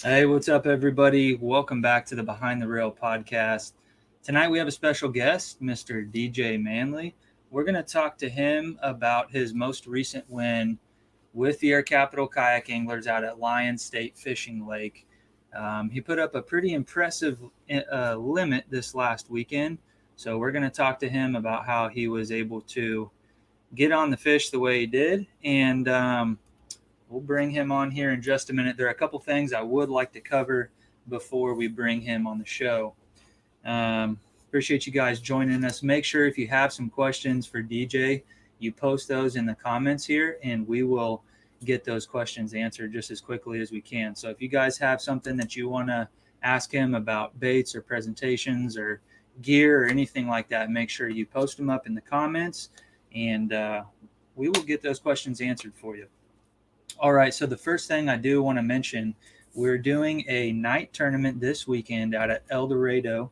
Hey, what's up, everybody? Welcome back to the Behind the Rail podcast. Tonight we have a special guest, Mr. DJ Manley. We're going to talk to him about his most recent win with the Air Capital Kayak Anglers out at Lyon State Fishing Lake. He put up a pretty impressive limit this last weekend, so we're going to talk to him about how he was able to get on the fish the way he did, and we'll bring him on here in just a minute. There are a couple things I would like to cover before we bring him on the show. Appreciate you guys joining us. Make sure if you have some questions for DJ, you post those in the comments here, and we will get those questions answered just as quickly as we can. So if you guys have something that you want to ask him about baits or presentations or gear or anything like that, make sure you post them up in the comments, and we will get those questions answered for you. All right, so the first thing I do want to mention, we're doing a night tournament this weekend out at El Dorado,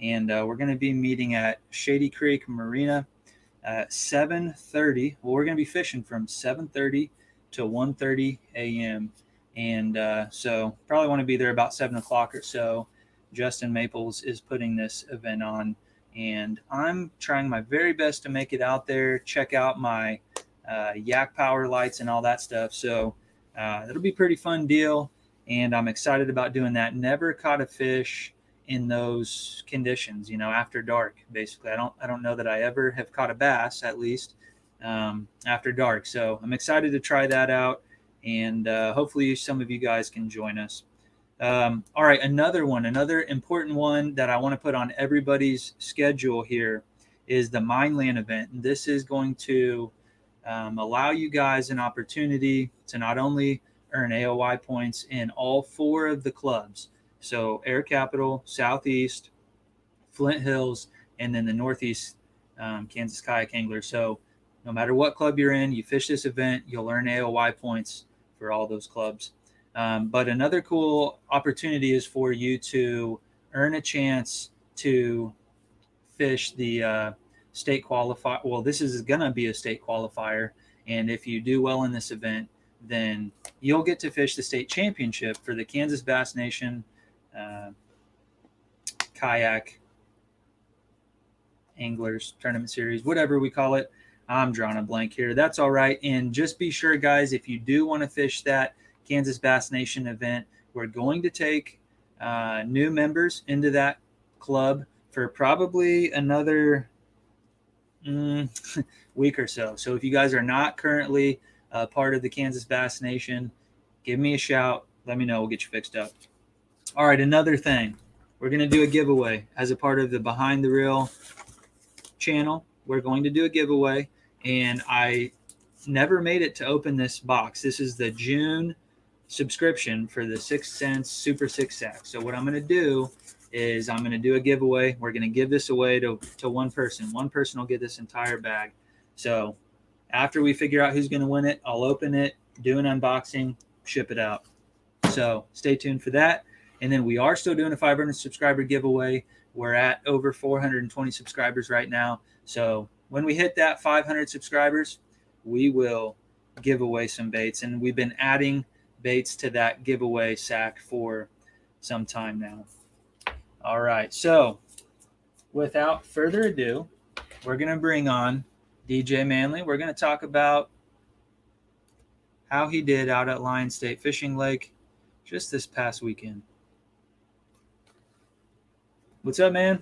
and we're going to be meeting at Shady Creek Marina at 7:30. Well, we're going to be fishing from 7:30 to 1:30 a.m., and so probably want to be there about 7 o'clock or so. Justin Maples is putting this event on, and I'm trying my very best to make it out there, check out my yak power lights and all that stuff. So it'll be a pretty fun deal, and I'm excited about doing that. Never caught a fish in those conditions, after dark. Basically, I don't know that I ever have caught a bass, at least after dark. So I'm excited to try that out, and hopefully some of you guys can join us. All right, another important one that I want to put on everybody's schedule here is the Mineland event. And this is going to allow you guys an opportunity to not only earn AOY points in all four of the clubs, so Air Capital, Southeast, Flint Hills, and then the Northeast Kansas Kayak Anglers. So no matter what club you're in, you fish this event, you'll earn AOY points for all those clubs. But another cool opportunity is for you to earn a chance to fish the state qualifier. Well, this is going to be a state qualifier, and if you do well in this event, then you'll get to fish the state championship for the Kansas Bass Nation Kayak Anglers Tournament Series, whatever we call it. I'm drawing a blank here. That's all right. And just be sure, guys, if you do want to fish that Kansas Bass Nation event, we're going to take new members into that club for probably another week or so. So if you guys are not currently part of the Kansas Bass Nation, give me a shout. Let me know. We'll get you fixed up. All right, another thing. We're going to do a giveaway as a part of the Behind the Reel channel. We're going to do a giveaway, and I never made it to open this box. This is the June subscription for the 6 Cents Super 6 Sack. So what I'm going to do is I'm going to do a giveaway. We're going to give this away to one person. One person will get this entire bag. So after we figure out who's going to win it, I'll open it, do an unboxing, ship it out. So stay tuned for that. And then we are still doing a 500 subscriber giveaway. We're at over 420 subscribers right now. So when we hit that 500 subscribers, we will give away some baits. And we've been adding baits to that giveaway sack for some time now. All right, so without further ado, we're going to bring on DJ Manley. We're going to talk about how he did out at Lyon State Fishing Lake just this past weekend. What's up, man?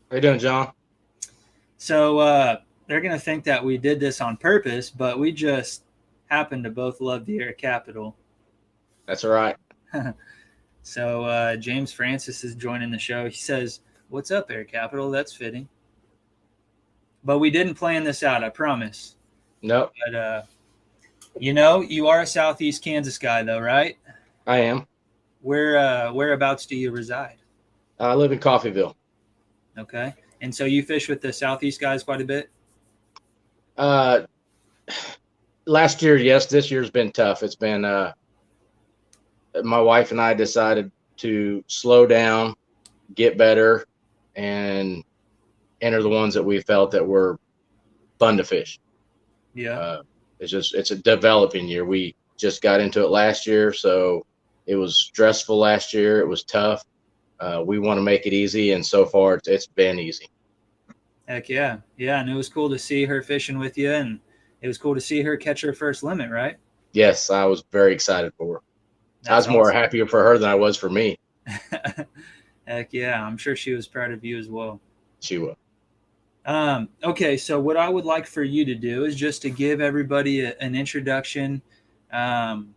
How you doing, John? So they're going to think that we did this on purpose, but we just happen to both love the Air Capital. That's all right. So James Francis is joining the show. He says, "What's up, Air Capital?" That's fitting. But we didn't plan this out, I promise. Nope. But, you are a Southeast Kansas guy, though, right? I am. Whereabouts do you reside? I live in Coffeyville. Okay. And so you fish with the Southeast guys quite a bit? Last year, yes. This year's been tough. It's been my wife and I decided to slow down, get better, and enter the ones that we felt that were fun to fish. Yeah. It's a developing year. We just got into it last year, so It was stressful last year. It was tough. We want to make it easy, and so far it's been easy. Heck yeah. Yeah. And it was cool to see her fishing with you. And it was cool to see her catch her first limit, right? Yes, I was very excited for her. I That's was more awesome. happier for her than I was for me. Heck yeah. I'm sure she was proud of you as well. She was. Okay. So, what I would like for you to do is just to give everybody an introduction. Um,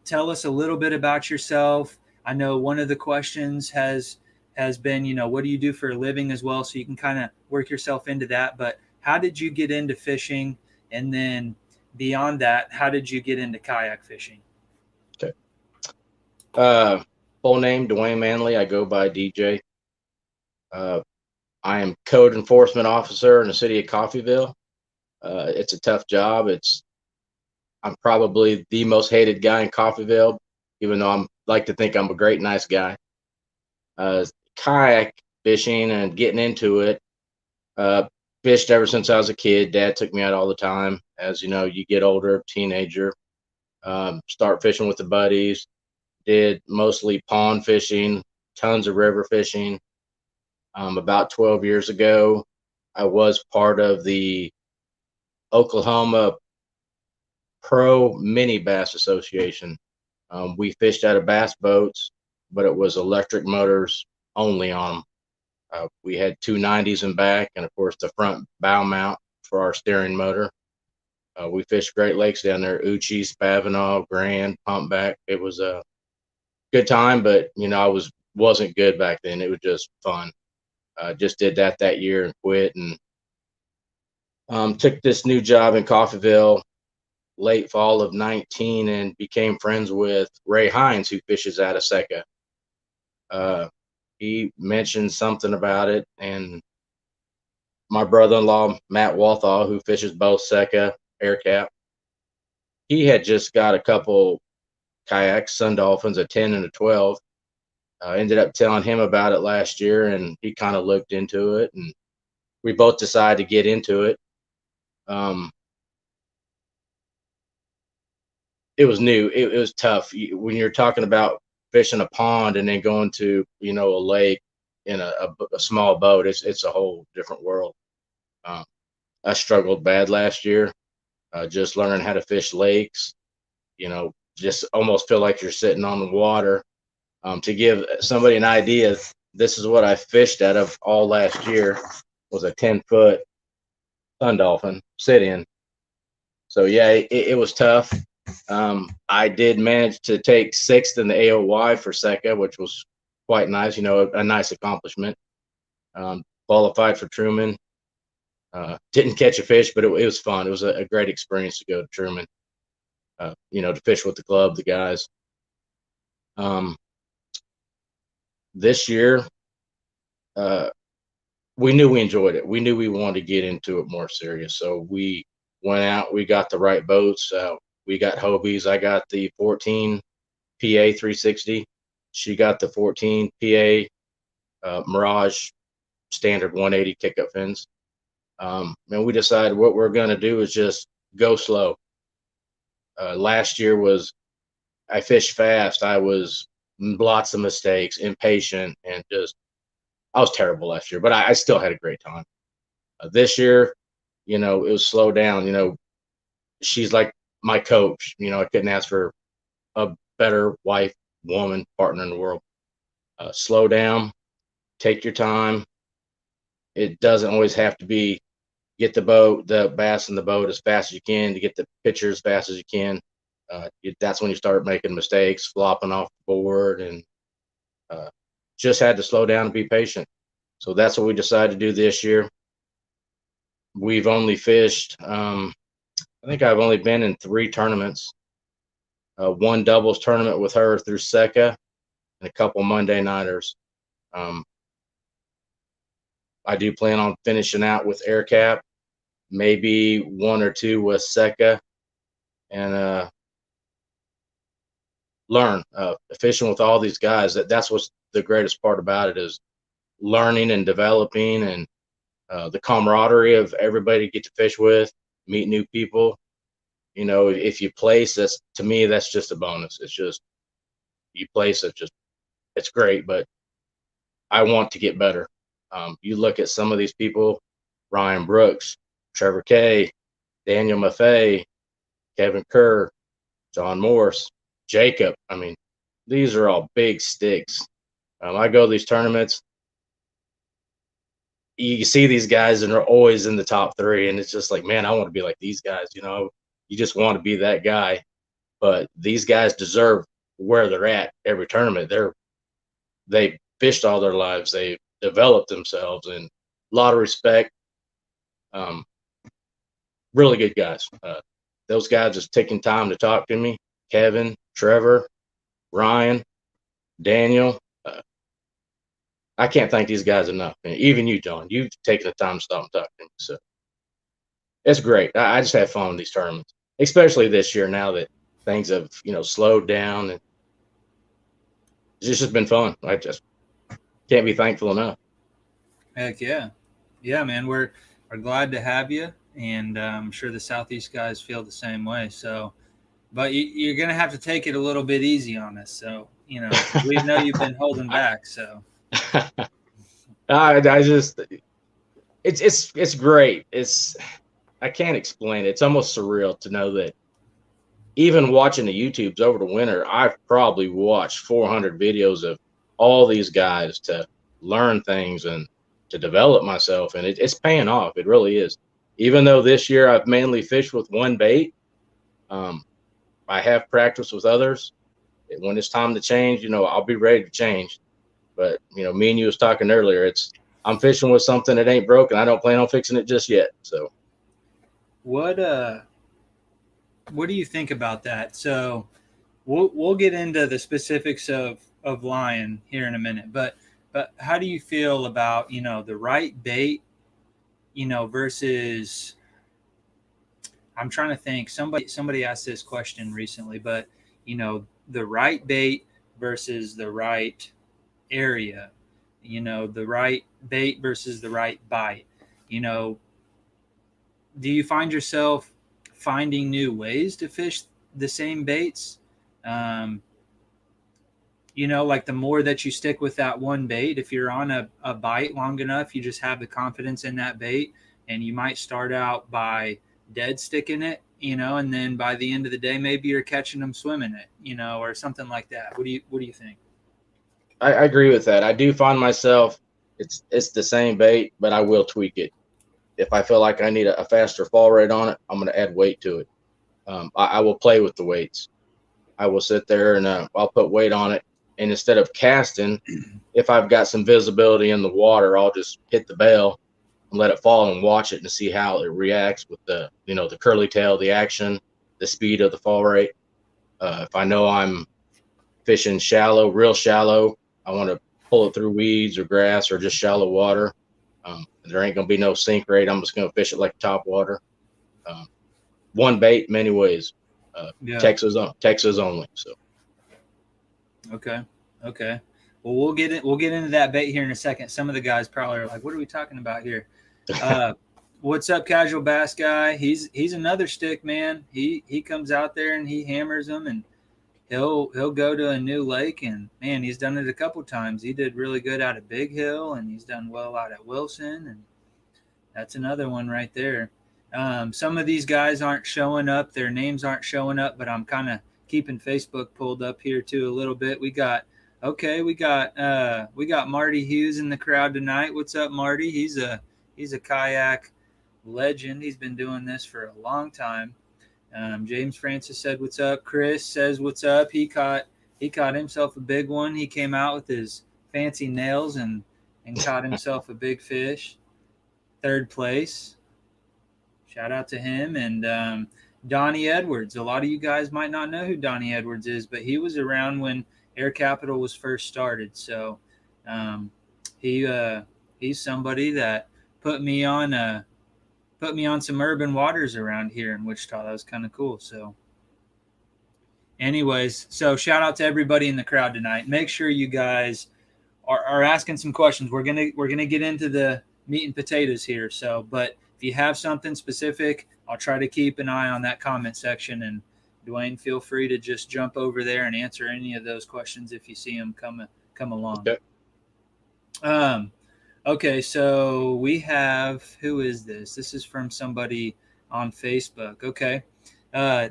Tell us a little bit about yourself. I know one of the questions has been, what do you do for a living as well? So you can kind of work yourself into that. But how did you get into fishing? And then beyond that, how did you get into kayak fishing? Okay. Full name, DJ Manley. I go by DJ. I am code enforcement officer in the city of Coffeyville. It's a tough job. I'm probably the most hated guy in Coffeyville, even though I'm like to think I'm a great, nice guy. Kayak fishing and getting into it. Fished ever since I was a kid. Dad took me out all the time. As you know, you get older, teenager, start fishing with the buddies. Did mostly pond fishing, tons of river fishing. About 12 years ago, I was part of the Oklahoma Pro Mini Bass Association. We fished out of bass boats, but it was electric motors only on them. We had two 90s in back, and of course the front bow mount for our steering motor. We fished Great Lakes down there, Uchi, Spavinaw, Grand, Pumpback. It was a good time, but I wasn't good back then. It was just fun. Just did that year and quit, and took this new job in Coffeyville late fall of 19 and became friends with Ray Hines, who fishes out of Seca. He mentioned something about it, and my brother-in-law, Matt Walthall, who fishes both Seca, Air Cap, he had just got a couple kayaks, Sun Dolphins, a 10 and a 12. Ended up telling him about it last year, and he kind of looked into it, and we both decided to get into it. It was new. It was tough. When you're talking about fishing a pond and then going to, a lake in a small boat, it's a whole different world. I struggled bad last year, just learning how to fish lakes, just almost feel like you're sitting on the water. To give somebody an idea, this is what I fished out of all last year was a 10-foot Sun Dolphin sit-in. So yeah, it was tough. I did manage to take 6th in the AOY for Seca, which was quite nice, a nice accomplishment. Qualified for Truman. Didn't catch a fish, but it was fun. It was a great experience to go to Truman, to fish with the club, the guys. This year, we knew we enjoyed it. We knew we wanted to get into it more serious. So we went out, we got the right boats. We got Hobies. I got the 14 PA 360. She got the 14 PA Mirage standard 180 kick-up fins. And we decided what we're going to do is just go slow. Last year I fished fast. I was lots of mistakes, impatient, and I was terrible last year, but I still had a great time. This year, it was slow down. She's like my coach. I couldn't ask for a better wife, woman, partner in the world. Slow down, take your time. It doesn't always have to be get the bass in the boat as fast as you can to get the picture as fast as you can. That's when you start making mistakes, flopping off the board, and just had to slow down and be patient. So that's what we decided to do this year. We've only fished, I think I've only been in 3 tournaments. One doubles tournament with her through Seca and a couple Monday nighters. I do plan on finishing out with Air Cap, maybe 1 or 2 with Seca, and learn fishing with all these guys. That's what's the greatest part about it, is learning and developing, and the camaraderie of everybody to get to fish with, meet new people. If you place, to me, that's just a bonus. It's just, you place it, it's great, but I want to get better. You look at some of these people, Ryan Brooks, Trevor Kay, Daniel Maffei, Kevin Kerr, John Morse, Jacob. I mean, these are all big sticks. I go to these tournaments. You see these guys and they're always in the top 3. And it's just like, man, I want to be like these guys, you just want to be that guy. But these guys deserve where they're at every tournament. They fished all their lives. They developed themselves, and a lot of respect. Really good guys. Those guys just taking time to talk to me. Kevin, Trevor, Ryan, Daniel. I can't thank these guys enough. And even you, John, you've taken the time to stop and talk to me. So it's great. I just have fun with these tournaments, especially this year now that things have, slowed down. And it's just been fun. I just can't be thankful enough. Heck yeah. Yeah, man, we're glad to have you. And I'm sure the Southeast guys feel the same way. So, but you're going to have to take it a little bit easy on us. So, we know you've been holding back. So I just, it's great. I can't explain it. It's almost surreal to know that even watching the YouTubes over the winter, I've probably watched 400 videos of all these guys to learn things and to develop myself. And it's paying off. It really is. Even though this year I've mainly fished with one bait, I have practiced with others. When it's time to change, I'll be ready to change. But, me and you was talking earlier, I'm fishing with something that ain't broken. I don't plan on fixing it just yet. So what do you think about that? So we'll get into the specifics of Lyon here in a minute, but how do you feel about, the right bait, versus, I'm trying to think, somebody asked this question recently, but, the right bait versus the right area, the right bait versus the right bite, do you find yourself finding new ways to fish the same baits? Like the more that you stick with that one bait, if you're on a bite long enough, you just have the confidence in that bait, and you might start out by dead sticking it, and then by the end of the day, maybe you're catching them swimming it, or something like that. What do you think? I agree with that. I do find myself, it's the same bait, but I will tweak it. If I feel like I need a faster fall rate on it, I'm going to add weight to it. I will play with the weights. I will sit there and I'll put weight on it. And instead of casting, if I've got some visibility in the water, I'll just hit the bail and let it fall and watch it and see how it reacts with the curly tail, the action, the speed of the fall rate. If I know I'm fishing shallow, real shallow, I want to pull it through weeds or grass or just shallow water. There ain't going to be no sink rate. I'm just going to fish it like top water. One bait, many ways. Texas only. So. Okay. Well, we'll get into that bait here in a second. Some of the guys probably are like, "What are we talking about here?" What's up, Casual Bass Guy? He's another stick man. He comes out there and he hammers them, and he'll go to a new lake, and man, he's done it a couple times. He did really good out at Big Hill, and he's done well out at Wilson, and that's another one right there. Some of these guys aren't showing up. Their names aren't showing up, but I'm kind of keeping Facebook pulled up here too a little bit. We got Marty Hughes in the crowd tonight. What's up, Marty? He's a kayak legend. He's been doing this for a long time. James Francis said, "What's up?" Chris says, "What's up?" He caught himself a big one. He came out with his fancy nails and caught himself a big fish. 3rd place. Shout out to him. And Donnie Edwards. A lot of you guys might not know who Donnie Edwards is, but he was around when Air Capital was first started. So he's somebody that put me on some urban waters around here in Wichita. That was kind of cool. So anyways, so shout out to everybody in the crowd tonight. Make sure you guys are asking some questions. We're gonna get into the meat and potatoes here. So, but if you have something specific, I'll try to keep an eye on that comment section and Dwayne, feel free to just jump over there and answer any of those questions if you see them come along. Okay. Okay, so we have, who is this? This is from somebody on Facebook. Okay.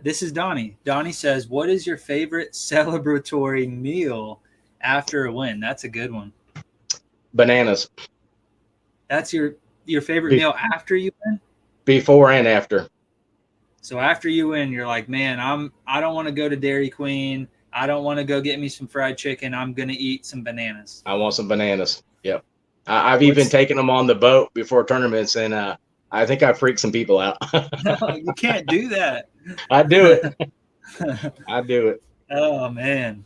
This is Donnie. Donnie says, what is your favorite celebratory meal after a win? That's a good one. Bananas. That's your favorite meal after you win? Before and after. So after you win, you're like, man, I don't want to go to Dairy Queen. I don't want to go get me some fried chicken. I'm going to eat some bananas. I want some bananas. Yep. I've even taken them on the boat before tournaments, and I think I freaked some people out. No, you can't do that. I do it. I do it. Oh, man.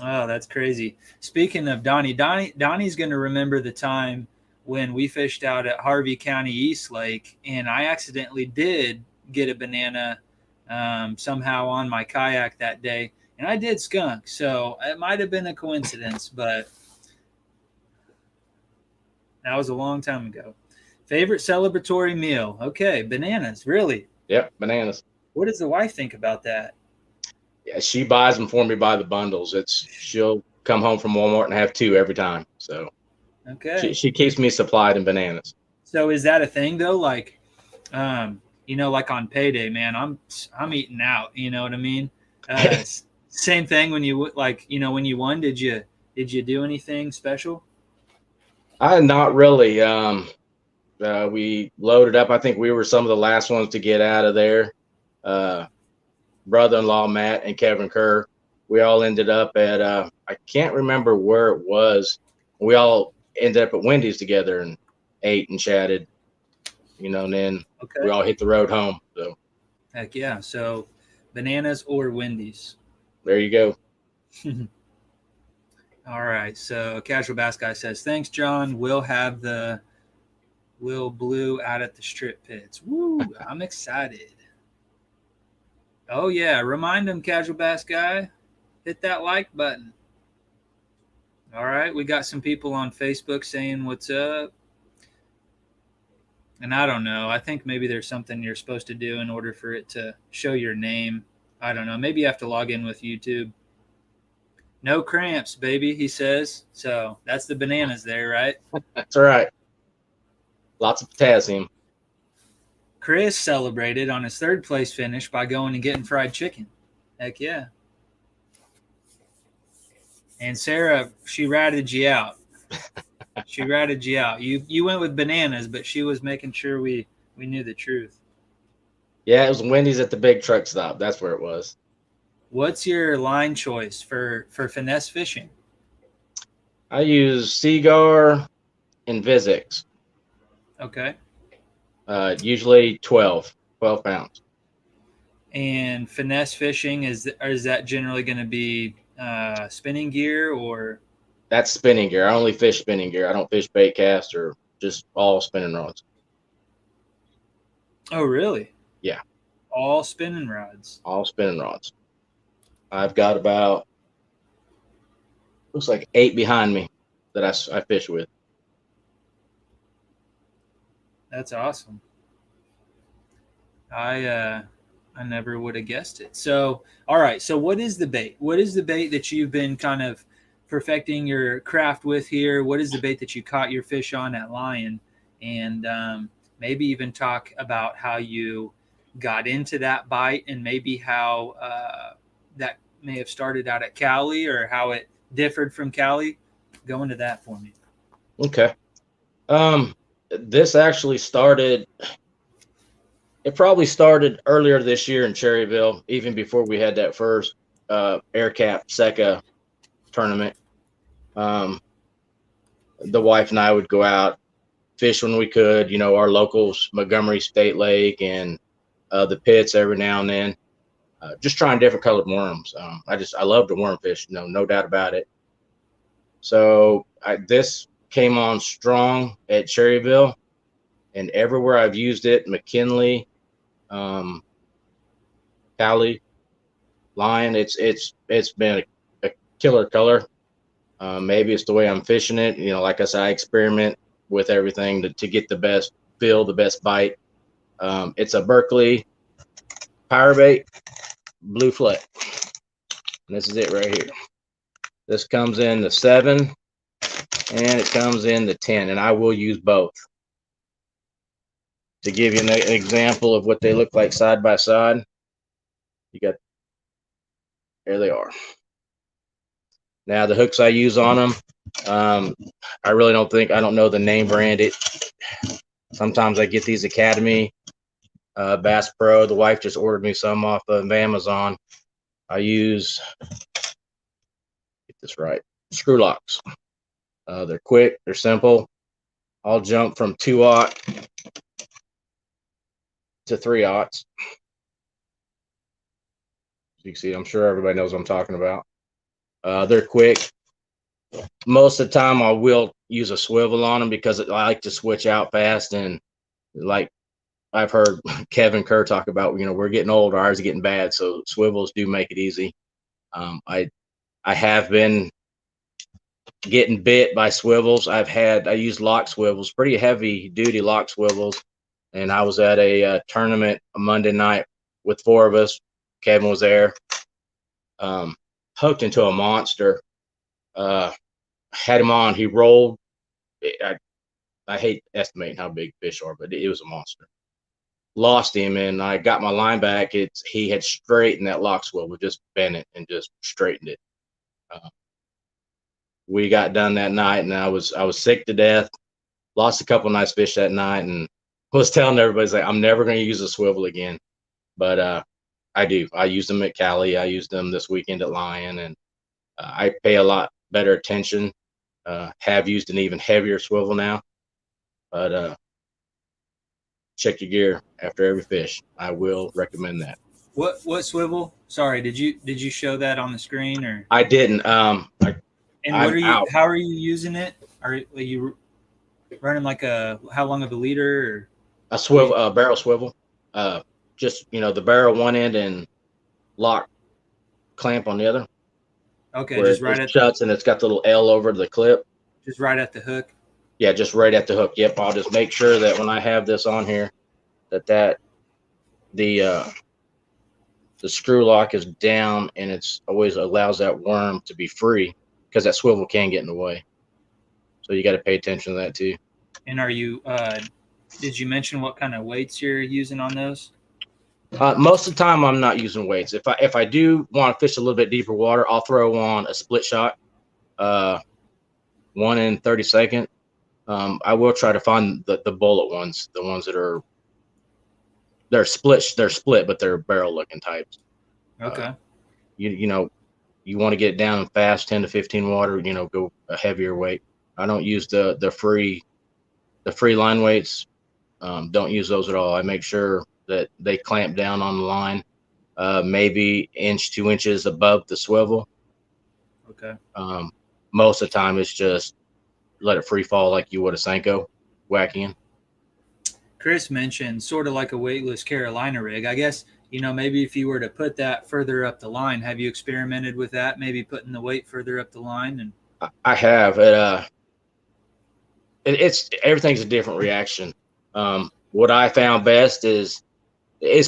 Oh, that's crazy. Speaking of Donnie's going to remember the time when we fished out at Harvey County East Lake, and I accidentally did get a banana somehow on my kayak that day, and I did skunk. So it might have been a coincidence, but that was a long time ago. Favorite celebratory meal? Okay, bananas. Really? Yep, bananas. What does the wife think about that? Yeah, she buys them for me by the bundles. She'll come home from Walmart and have 2 every time. So okay, she keeps me supplied in bananas. So is that a thing though? Like, like on payday, man, I'm eating out. You know what I mean? Same thing when you when you won. Did you do anything special? Not really. We loaded up. I think we were some of the last ones to get out of there. Brother-in-law Matt and Kevin Kerr. We all ended up at I can't remember where it was. We all ended up at Wendy's together and ate and chatted. And then we all hit the road home. So heck yeah. So bananas or Wendy's. There you go. All right. So Casual Bass Guy says, thanks, John. We'll have the Will Blue out at the strip pits. Woo, I'm excited. Oh, yeah. Remind him, Casual Bass Guy. Hit that like button. All right. We got some people on Facebook saying what's up. And I don't know. I think maybe there's something you're supposed to do in order for it to show your name. I don't know. Maybe you have to log in with YouTube. No cramps, baby, he says. So that's the bananas there, right? That's all right. Lots of potassium. Chris celebrated on his 3rd place finish by going and getting fried chicken. Heck yeah. And Sarah, she ratted you out. She ratted you out. You went with bananas, but she was making sure we knew the truth. Yeah, it was Wendy's at the big truck stop. That's where it was. What's your line choice for finesse fishing? I use Seagar and Vizix. Okay. Usually 12 pounds. And finesse fishing, is that generally going to be spinning gear or? That's spinning gear. I only fish spinning gear. I don't fish bait cast or just all spinning rods. Oh, really? Yeah. All spinning rods. All spinning rods. I've got about, looks like 8 behind me that I fish with. That's awesome. I never would have guessed it. So, all right. So what is the bait? What is the bait that you've been kind of perfecting your craft with here? What is the bait that you caught your fish on at Lyon? And maybe even talk about how you got into that bite and maybe how that may have started out at Cali or how it differed from Cali. Go into that for me. Okay. This actually started, it probably started earlier this year in Cherryville, even before we had that first Air Cap Seca tournament. The wife and I would go out, fish when we could, our locals, Montgomery State Lake and the pits every now and then, just trying different colored worms. I love to worm fish, no doubt about it. So this came on strong at Cherryville, and everywhere I've used it, McKinley, Cali, Lyon, it's been a killer color. Maybe it's the way I'm fishing it. Like I said, I experiment with everything to get the best feel, the best bite. It's a Berkeley power bait. blue flat. And this is it right here. This comes in the 7 and it comes in the 10, and I will use both. To give you an example of what they look like side by side, you got, there they are. Now the hooks I use on them, I really I don't know the name brand. Sometimes I get these Academy, Bass Pro. The wife just ordered me some off of Amazon. I use, get this right, screw locks. They're quick, they're simple. I'll jump from 2/0 to 3/0. You can see, I'm sure everybody knows what I'm talking about. They're quick. Most of the time I will use a swivel on them because I like to switch out fast, and like I've heard Kevin Kerr talk about, we're getting older, ours are getting bad, so swivels do make it easy. I have been getting bit by swivels. I used lock swivels, pretty heavy duty lock swivels, and I was at a tournament a Monday night with 4 of us. Kevin was there. Hooked into a monster. Had him on. He rolled. I hate estimating how big fish are, but it was a monster. Lost him, and I got my line back. He had straightened that lock swivel, just bent it and just straightened it. We got done that night, and I was sick to death. Lost a couple nice fish that night, and was telling everybody, like, I'm never going to use a swivel again. But I do. I used them at Cali. I used them this weekend at Lyon, and I pay a lot better attention. Have used an even heavier swivel now, but check your gear after every fish. I will recommend that. What swivel? Sorry, did you show that on the screen, or I didn't? And how are you using it? Are you running like how long of a leader, or a swivel, a barrel swivel? Just the barrel one end and lock clamp on the other. Okay, just right at shuts, and it's got the little L over the clip. Just right at the hook. Yeah, just right at the hook. Yep. I'll just make sure that when I have this on here, that the screw lock is down, and it's always allows that worm to be free, because that swivel can get in the way. So you got to pay attention to that too. And are you? Did you mention what kind of weights you're using on those? Most of the time, I'm not using weights. If I do want to fish a little bit deeper water, I'll throw on a split shot, 1 32nd. I will try to find the bullet ones, the ones that they're split, but they're barrel looking types. Okay. You want to get it down fast, 10 to 15 water. Go a heavier weight. I don't use the free line weights. Don't use those at all. I make sure that they clamp down on the line, maybe 2 inches above the swivel. Okay. Most of the time, it's just let it free fall like you would a Senko whacking in. Chris mentioned sort of like a weightless Carolina rig. I guess, maybe if you were to put that further up the line, have you experimented with that? Maybe putting the weight further up the line? And I have. It's everything's a different reaction. What I found best is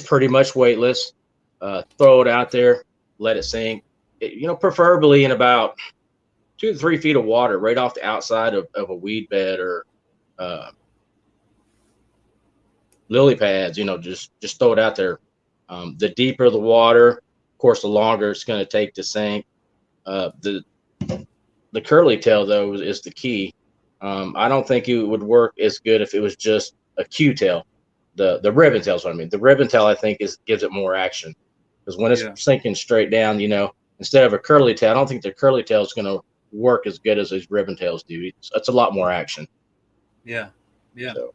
pretty much weightless. Throw it out there, let it sink. Preferably in about 2 to 3 feet of water, right off the outside of a weed bed or lily pads. Just throw it out there. The deeper the water, of course, the longer it's going to take to sink. The curly tail, though, is the key. I don't think it would work as good if it was just a Q tail. The ribbon tail is what I mean. The ribbon tail, I think, gives it more action, because when it's sinking straight down, instead of a curly tail, I don't think the curly tail is going to work as good as these ribbon tails do. It's a lot more action. Yeah. So,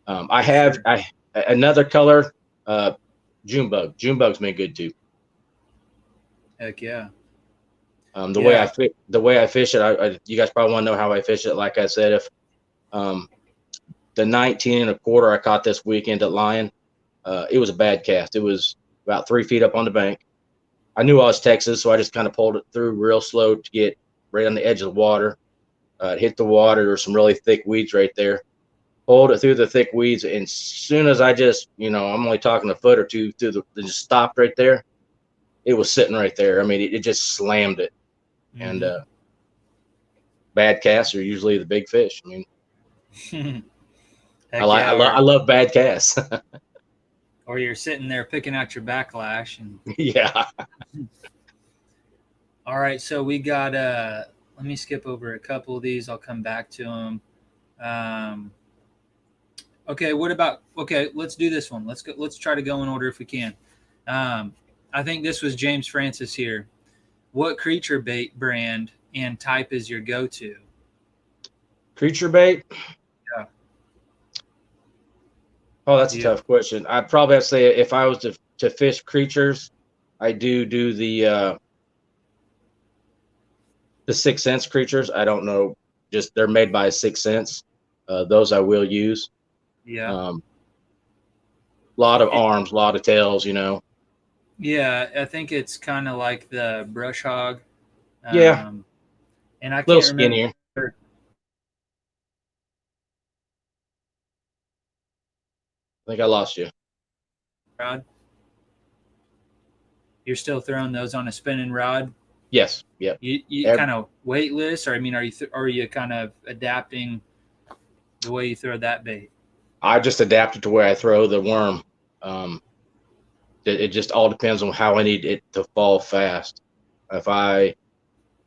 I have another color, June bug. June bug's been good too. Heck yeah. The way I fish it, you guys probably want to know how I fish it. Like I said, if the 19 1/4 I caught this weekend at Lyon, it was a bad cast. It was about 3 feet up on the bank. I knew I was Texas, so I just kind of pulled it through real slow to get right on the edge of the water. It hit the water. There were some really thick weeds right there. Pulled it through the thick weeds, and as soon as I just, I'm only talking a foot or two through it just stopped right there. it was sitting right there. I mean, it just slammed it. And bad casts are usually the big fish. I mean, I love bad casts. Or you're sitting there picking out your backlash. And yeah. All right, so we got let me skip over a couple of these. I'll come back to them. Okay, let's do this one. Let's try to go in order if we can. I think this was James Francis here. What creature bait brand and type is your go-to? Creature bait? Yeah. Oh, that's a tough question. I'd probably have to say if I was to fish creatures, I do the 6 Sense creatures. I don't know, just they're made by 6 Sense. Those I will use. Yeah. Lot of arms, a lot of tails, Yeah, I think it's kind of like the brush hog. Yeah. And I little can't skinnier. Remember. I think I lost you. Rod? You're still throwing those on a spinning rod? Yes. Yep. You kind of weightless, or I mean, are you kind of adapting the way you throw that bait? I just adapted to where I throw the worm. It just all depends on how I need it to fall fast. If I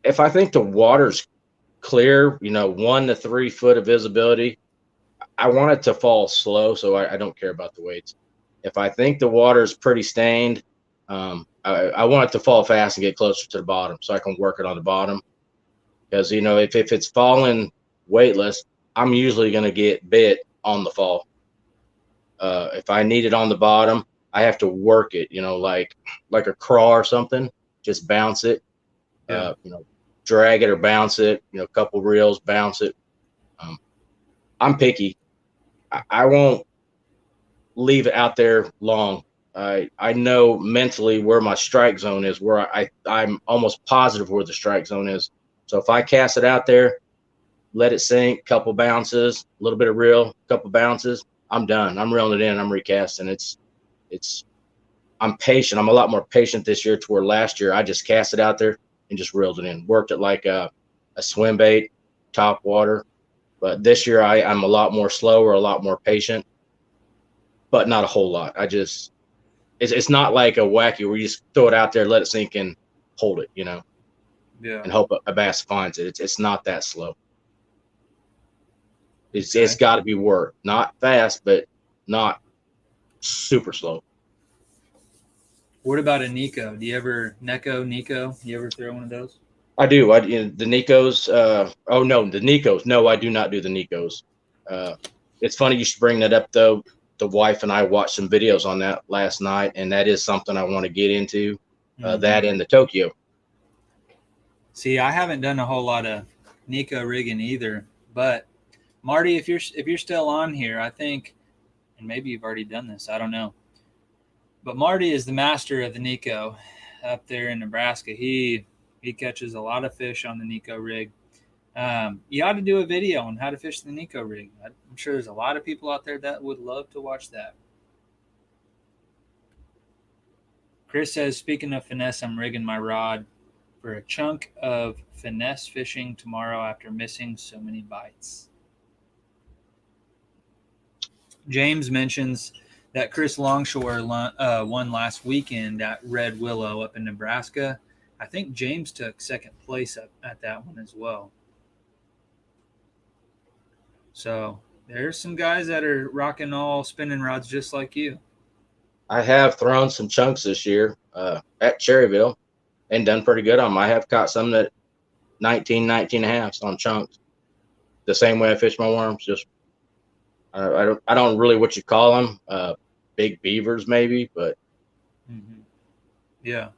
think the water's clear, 1 to 3 foot of visibility, I want it to fall slow, so I don't care about the weights. If I think the water's pretty stained, I want it to fall fast and get closer to the bottom so I can work it on the bottom. Because, if it's falling weightless, I'm usually going to get bit on the fall. If I need it on the bottom, I have to work it, like a craw or something, just bounce it, drag it or bounce it, a couple reels, bounce it. I'm picky. I won't leave it out there long. I know mentally where my strike zone is, where I'm almost positive where the strike zone is. So if I cast it out there, let it sink, couple bounces, a little bit of reel, couple bounces, I'm done. I'm reeling it in. I'm recasting. I'm patient. I'm a lot more patient this year to where last year I just cast it out there and just reeled it in. Worked it like a swim bait, top water. But this year I'm a lot more slower, a lot more patient, but not a whole lot. It's not like a wacky where you just throw it out there, let it sink and hold it, and hope a bass finds it. It's not that slow. It's got to be worked, not fast, but not super slow. What about a Nico? Do you ever Nico? You ever throw one of those? I do. The Nikos. Oh no, the Nikos. No, I do not do the Nikos. It's funny you should bring that up though. The wife and I watched some videos on that last night, and that is something I want to get into. That and the Tokyo. See, I haven't done a whole lot of Nico rigging either, but Marty, if you're still on here, I think, and maybe you've already done this, I don't know, but Marty is the master of the Nico up there in Nebraska. He catches a lot of fish on the Nico rig. You ought to do a video on how to fish the Nico rig. I'm sure there's a lot of people out there that would love to watch that. Chris says, speaking of finesse, I'm rigging my rod for a chunk of finesse fishing tomorrow after missing so many bites. James mentions that Chris Longshore won last weekend at Red Willow up in Nebraska. I think James took second place up at that one as well. So there's some guys that are rocking all spinning rods just like you. I have thrown some chunks this year at Cherryville and done pretty good on them. I have caught some that 19 and a half on chunks. The same way I fish my worms, just I don't really what you call them, big beavers maybe, but yeah.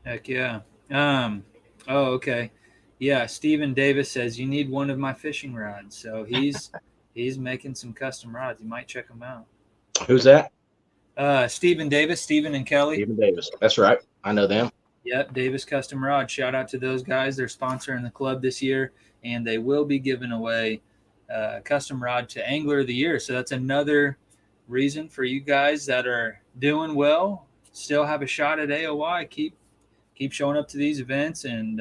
Heck yeah. Oh, okay. Yeah, Stephen Davis says you need one of my fishing rods. So he's making some custom rods. You might check them out. Who's that? Stephen Davis, Stephen and Kelly. Stephen Davis. That's right. I know them. Yep, Davis Custom Rod. Shout out to those guys. They're sponsoring the club this year, and they will be giving away custom rod to Angler of the Year. So that's another reason for you guys that are doing well. still have a shot at AOY, keep showing up to these events, and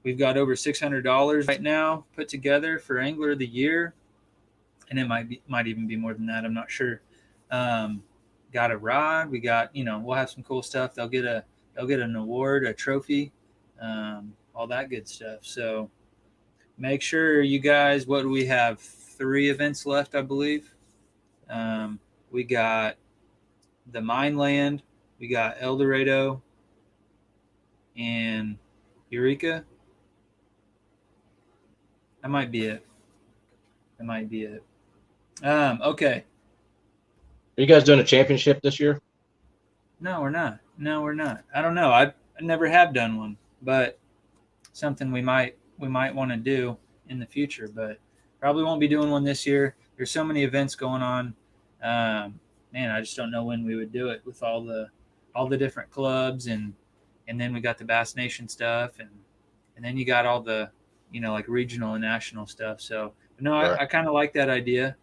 we've got over $600 right now put together for Angler of the Year, and it might even be more than that. I'm not sure. Got a rod. We got, we'll have some cool stuff. They'll get an award, a trophy, all that good stuff. So make sure you guys. What do we have? 3 events left, I believe. We got the Mineland, we got El Dorado, and Eureka. That might be it. Okay. Are you guys doing a championship this year? No, we're not. I don't know. I never have done one, but something we might want to do in the future, but probably won't be doing one this year. There's so many events going on. Man, I just don't know when we would do it with all the different clubs, and then we got the Bass Nation stuff, and then you got all the like regional and national stuff. So no, I kind of like that idea,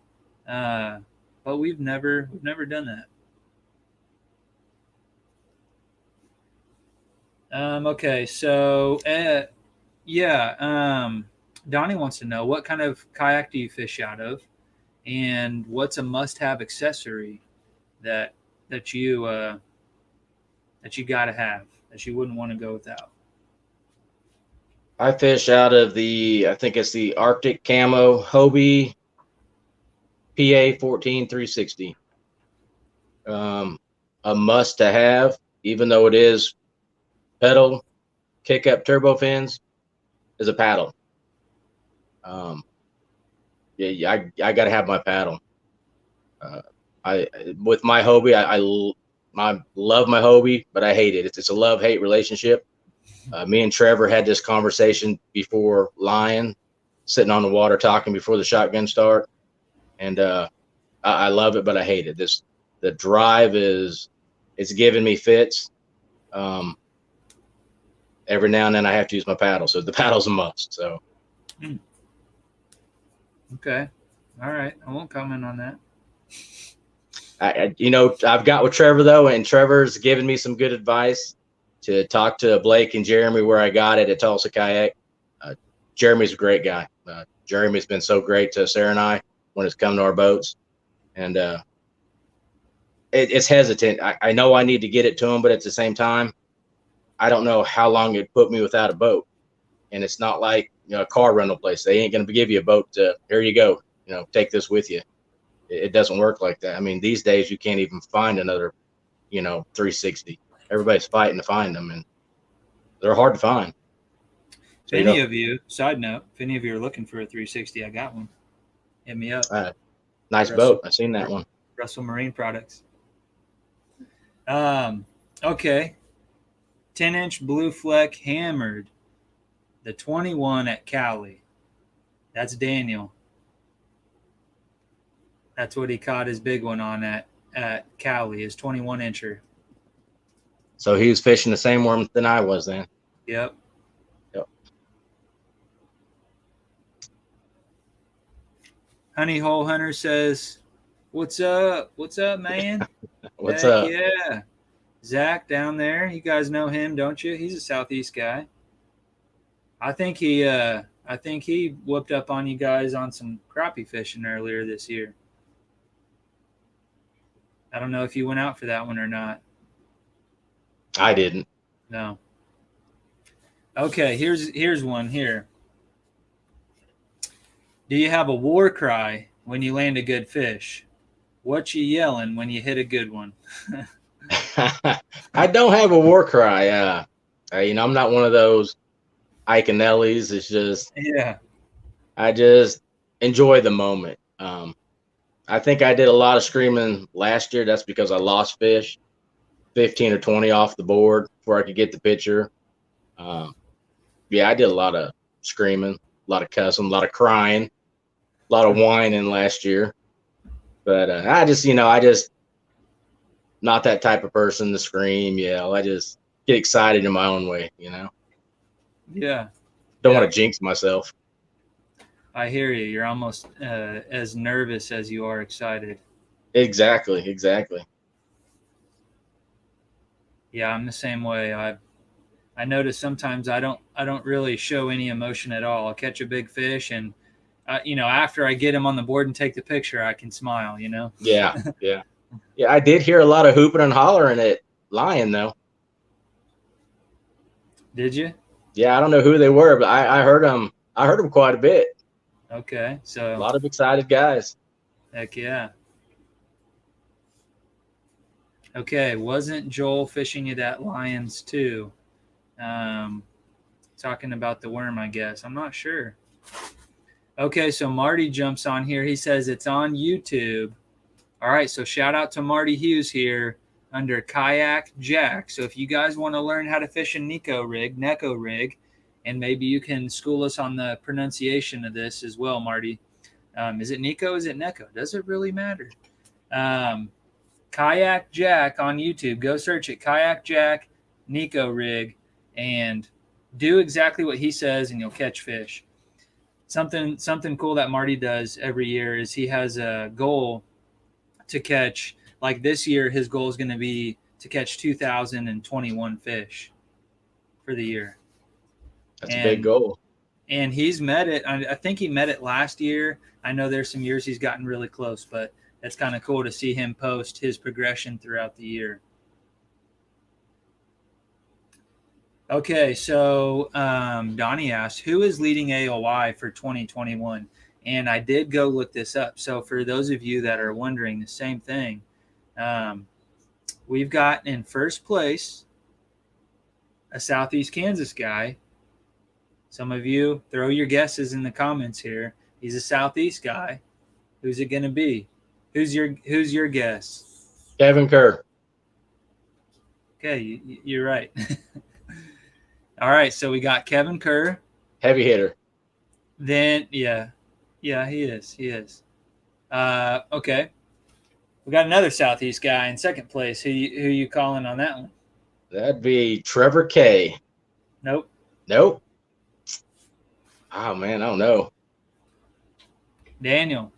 but we've never done that. Okay, so Donnie wants to know, what kind of kayak do you fish out of, and what's a must-have accessory that you got to have, that you wouldn't want to go without? I fish out of I think it's the Arctic Camo Hobie PA 14360. A must to have, even though it is pedal kick up turbo fins, is a paddle. I got to have my paddle. With my Hobie, I love my Hobie, but I hate it. It's a love-hate relationship. Me and Trevor had this conversation before Lyon, sitting on the water talking before the shotgun start, and I love it, but I hate it. The drive it's giving me fits. Every now and then I have to use my paddle, so the paddle's a must. So. Okay. All right. I won't comment on that. I've got with Trevor though, and Trevor's given me some good advice to talk to Blake and Jeremy where I got it at Tulsa Kayak. Jeremy's a great guy. Jeremy's been so great to Sarah and I when it's come to our boats, and it's hesitant. I know I need to get it to him, but at the same time, I don't know how long it'd put me without a boat. And it's not like a car rental place. They ain't going to give you a boat to, here you go, take this with you. It doesn't work like that. I mean, these days you can't even find another 360. Everybody's fighting to find them, and they're hard to find. So if any of you are looking for a 360, I got one. Hit me up. Nice boat. I've seen that one. Russell Marine Products. Okay. 10-inch blue fleck hammered. The 21 at Cali. That's Daniel. That's what he caught his big one on at Cali, his 21-incher. So he was fishing the same one than I was then. Yep. Honey Hole Hunter says, "What's up? What's up, man?" What's up? Yeah. Zach down there. You guys know him, don't you? He's a Southeast guy. I think he whooped up on you guys on some crappie fishing earlier this year. I don't know if you went out for that one or not. I didn't. No. Okay, here's one here. Do you have a war cry when you land a good fish? What you yelling when you hit a good one? I don't have a war cry. I'm not one of those Ike and Nellies. It's just, I just enjoy the moment. I think I did a lot of screaming last year. That's because I lost fish, 15 or 20 off the board before I could get the picture. I did a lot of screaming, a lot of cussing, a lot of crying, a lot of whining last year. But I just not that type of person to scream, yell. I just get excited in my own way, Yeah. Don't want to jinx myself. I hear you. You're almost as nervous as you are excited. Exactly. Yeah, I'm the same way. I notice sometimes I don't really show any emotion at all. I'll catch a big fish, and after I get him on the board and take the picture, I can smile. Yeah, yeah, yeah. I did hear a lot of hooping and hollering at Lyon, though. Did you? Yeah, I don't know who they were, but I heard them. I heard them quite a bit. Okay, so A lot of excited guys. heck yeah. Okay, wasn't Joel fishing it at Lions too? Talking about the worm, I guess. I'm not sure. Okay, so Marty jumps on here. He says it's on YouTube. All right, so shout out to Marty Hughes here under Kayak Jack. So if you guys want to learn how to fish a Neko rig, and maybe you can school us on the pronunciation of this as well, Marty. Is it Neko? Is it Neko? Does it really matter? Kayak Jack on YouTube. Go search it, Kayak Jack Neko rig, and do exactly what he says, and you'll catch fish. Something cool that Marty does every year is he has a goal to catch. Like this year, his goal is going to be to catch 2,021 fish for the year. That's a big goal. And he's met it. I think he met it last year. I know there's some years he's gotten really close, but it's kind of cool to see him post his progression throughout the year. Okay, so Donnie asked, who is leading AOI for 2021? And I did go look this up. So for those of you that are wondering the same thing, we've got in first place a Southeast Kansas guy. Some of you throw your guesses in the comments here. He's a Southeast guy. Who's it going to be? Who's your guess? Kevin Kerr. Okay, you're right. All right, so we got Kevin Kerr. Heavy hitter. Then, yeah, he is. Okay. We got another Southeast guy in second place. Who you calling on that one? That'd be Trevor K. Nope. Oh, man, I don't know. Daniel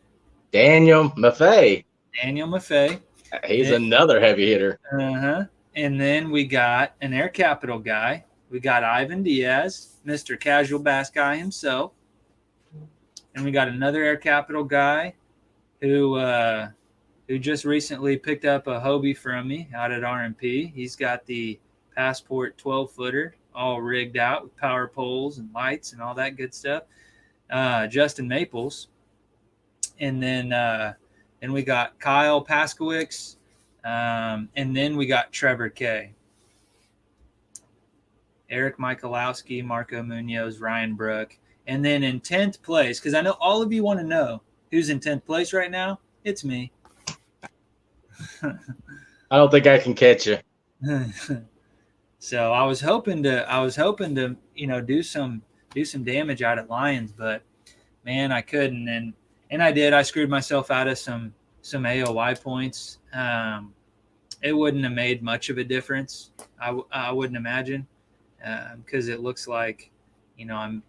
Maffei. Daniel Maffei. He's another heavy hitter. Uh-huh. And then we got an Air Capital guy. We got Ivan Diaz, Mr. Casual Bass Guy himself. And we got another Air Capital guy who just recently picked up a Hobie from me out at RMP. He's got the Passport 12-footer all rigged out with power poles and lights and all that good stuff. Justin Maples. And then we got Kyle Paskowicz. And then we got Trevor K. Eric Michalowski, Marco Munoz, Ryan Brook. And then in 10th place, because I know all of you want to know who's in 10th place right now. It's me. I don't think I can catch you. So I was hoping to do some damage out at Lions, but man, I couldn't, and I did. I screwed myself out of some AOY points. It wouldn't have made much of a difference. I wouldn't imagine. Because it looks like, I'm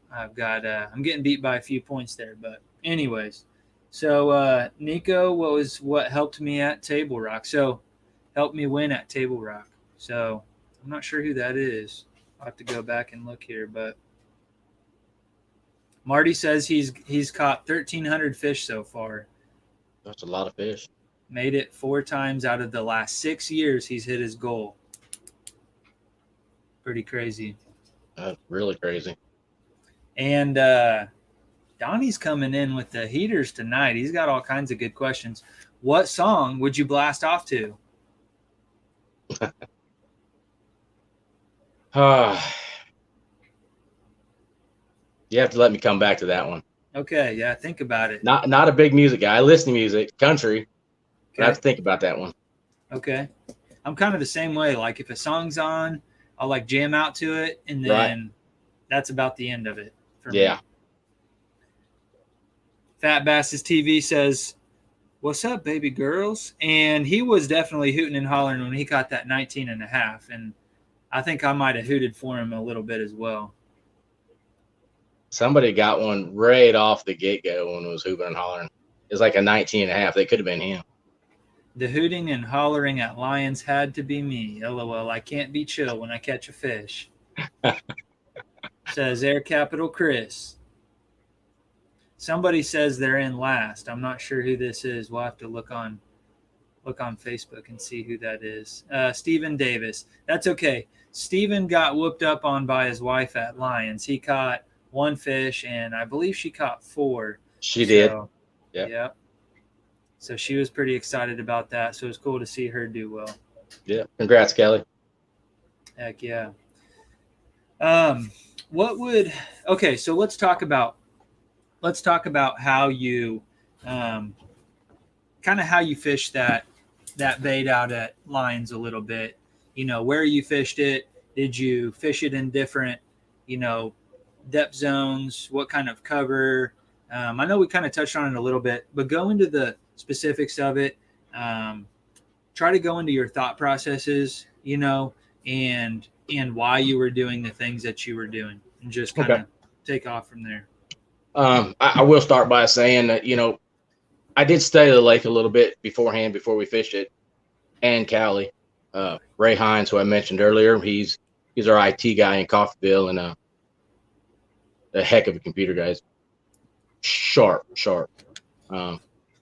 getting beat by a few points there. But anyways, so Nico, what helped me at Table Rock? So helped me win at Table Rock. So I'm not sure who that is. I'll have to go back and look here. But Marty says he's caught 1,300 fish so far. That's a lot of fish. Made it 4 times out of the last 6 years he's hit his goal. Pretty crazy. That's really crazy. And Donnie's coming in with the heaters tonight. He's got all kinds of good questions. What song would you blast off to? You have to let me come back to that one. Okay, yeah, think about it. Not a big music guy. I listen to music, country. But I have to think about that one. Okay. I'm kind of the same way. Like if a song's on, I'll like jam out to it, and then that's about the end of it for me. Fat Bass's TV says, "What's up, baby girls?" And he was definitely hooting and hollering when he caught that 19.5, and I think I might have hooted for him a little bit as well. Somebody got one right off the get-go when it was hooping and hollering. It was like a 19.5. They could have been him. The hooting and hollering at lions had to be me. LOL. I can't be chill when I catch a fish. Says Air Capital Chris. Somebody says they're in last. I'm not sure who this is. We'll have to look on Facebook and see who that is. Stephen Davis. That's okay. Stephen got whooped up on by his wife at Lions. He caught one fish, and I believe she caught 4. She did. Yeah. So she was pretty excited about that. So it was cool to see her do well. Yeah. Congrats, Kelly. Heck yeah. Okay, so let's talk about how you kind of how you fish that bait out at Lions a little bit. Where you fished it. Did you fish it in different, depth zones? What kind of cover? I know we kind of touched on it a little bit, but go into the specifics of it. Try to go into your thought processes, and why you were doing the things that you were doing, and just kind of take off from there. I will start by saying that, I did study the lake a little bit beforehand before we fished it, and Callie. Ray Hines, who I mentioned earlier, he's our IT guy in Coffeyville, and a heck of a computer guy. Sharp.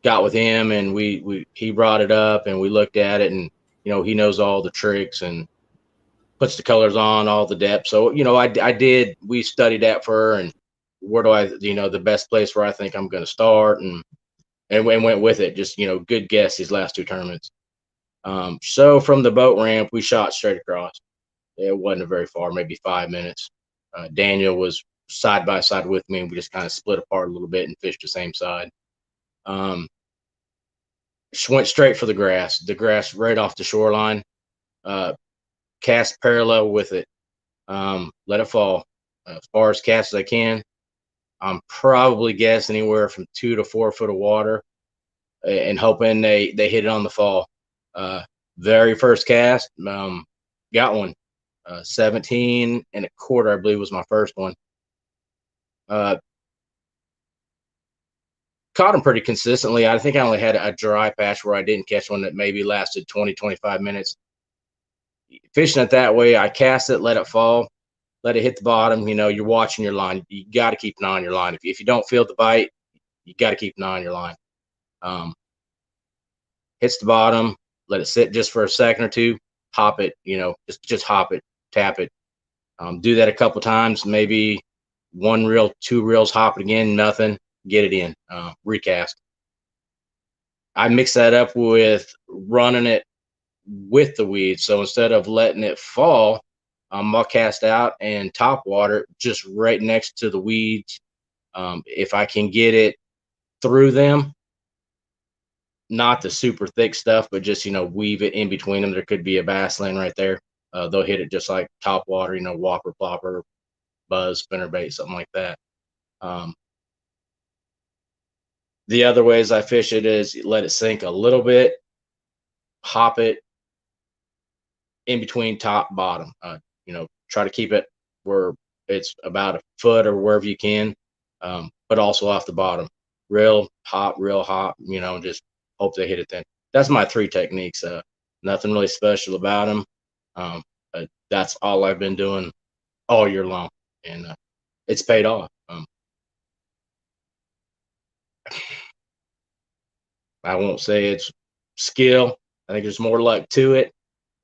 Got with him, and he brought it up, and we looked at it, and he knows all the tricks and puts the colors on, all the depth. So we studied that for her, and where do I the best place where I think I'm going to start, and went with it. Just good guess these last 2 tournaments. So from the boat ramp, we shot straight across. It wasn't very far, maybe 5 minutes. Daniel was side by side with me, and we just kind of split apart a little bit and fished the same side. Just went straight for the grass right off the shoreline. Cast parallel with it. Let it fall as far as cast as I can. I'm probably guessing anywhere from 2 to 4 foot of water, and hoping they hit it on the fall. Very first cast, got one. 17 and a quarter, I believe, was my first one. Caught them pretty consistently. I think I only had a dry patch where I didn't catch one that maybe lasted 20, 25 minutes. Fishing it that way, I cast it, let it fall, let it hit the bottom. You're watching your line. You got to keep an eye on your line. If you don't feel the bite, you got to keep an eye on your line. Hits the bottom, let it sit just for a second or two, hop it, just hop it, tap it. Do that a couple times, maybe 1 reel, 2 reels, hop it again, nothing, get it in, recast. I mix that up with running it with the weeds. So instead of letting it fall, I'll cast out and top water just right next to the weeds. If I can get it through them, not the super thick stuff, but just, weave it in between them. There could be a bass laying right there. They'll hit it just like top water, whopper, plopper, buzz, spinnerbait, something like that. The other ways I fish it is let it sink a little bit, hop it in between top, bottom. Try to keep it where it's about a foot or wherever you can, but also off the bottom. Real hop, just hope they hit it then. That's my 3 techniques. Nothing really special about them. That's all I've been doing all year long, and it's paid off. I won't say it's skill. I think there's more luck to it,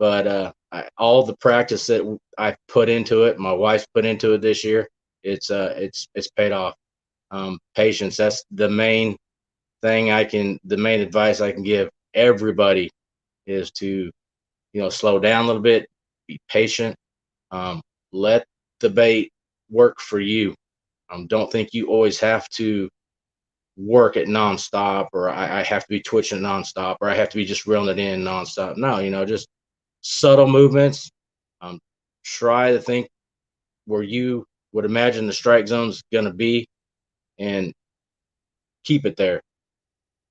but all the practice that I put into it, my wife's put into it this year, it's paid off. Patience. That's the main thing the main advice I can give everybody is to, slow down a little bit, be patient, let the bait work for you. Don't think you always have to work it nonstop, or I have to be twitching it nonstop, or I have to be just reeling it in nonstop. No, just subtle movements. Try to think where you would imagine the strike zone is going to be, and keep it there.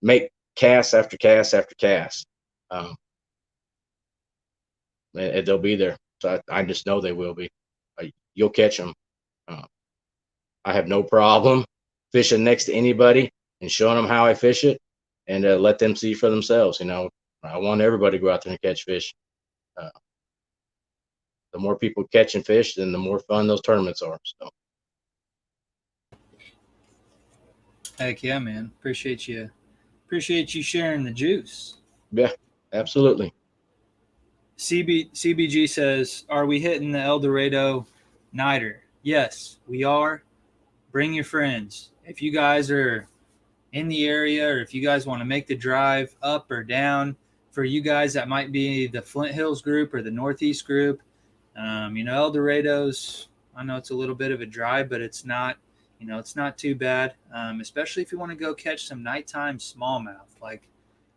Make cast after cast after cast. And they'll be there. So I just know they will be. You'll catch them. I have no problem fishing next to anybody and showing them how I fish it, and let them see for themselves. I want everybody to go out there and catch fish. The more people catching fish, then the more fun those tournaments are. So. Heck yeah, man. Appreciate you sharing the juice. Yeah, absolutely. CBG says, are we hitting the El Dorado nighter? Yes, we are. Bring your friends. If you guys are in the area, or if you guys want to make the drive up or down, for you guys that might be the Flint Hills group or the Northeast group, El Dorado's, I know it's a little bit of a drive, but it's not, it's not too bad, especially if you want to go catch some nighttime smallmouth. Like,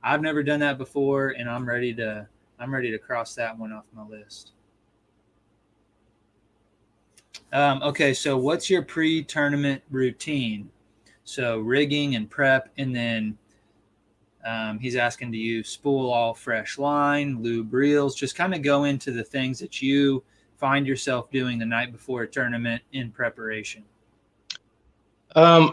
I've never done that before, and I'm ready to cross that one off my list. Okay, so what's your pre-tournament routine? So rigging and prep, and then he's asking, do you spool all fresh line, lube reels? Just kind of go into the things that you find yourself doing the night before a tournament in preparation. I'll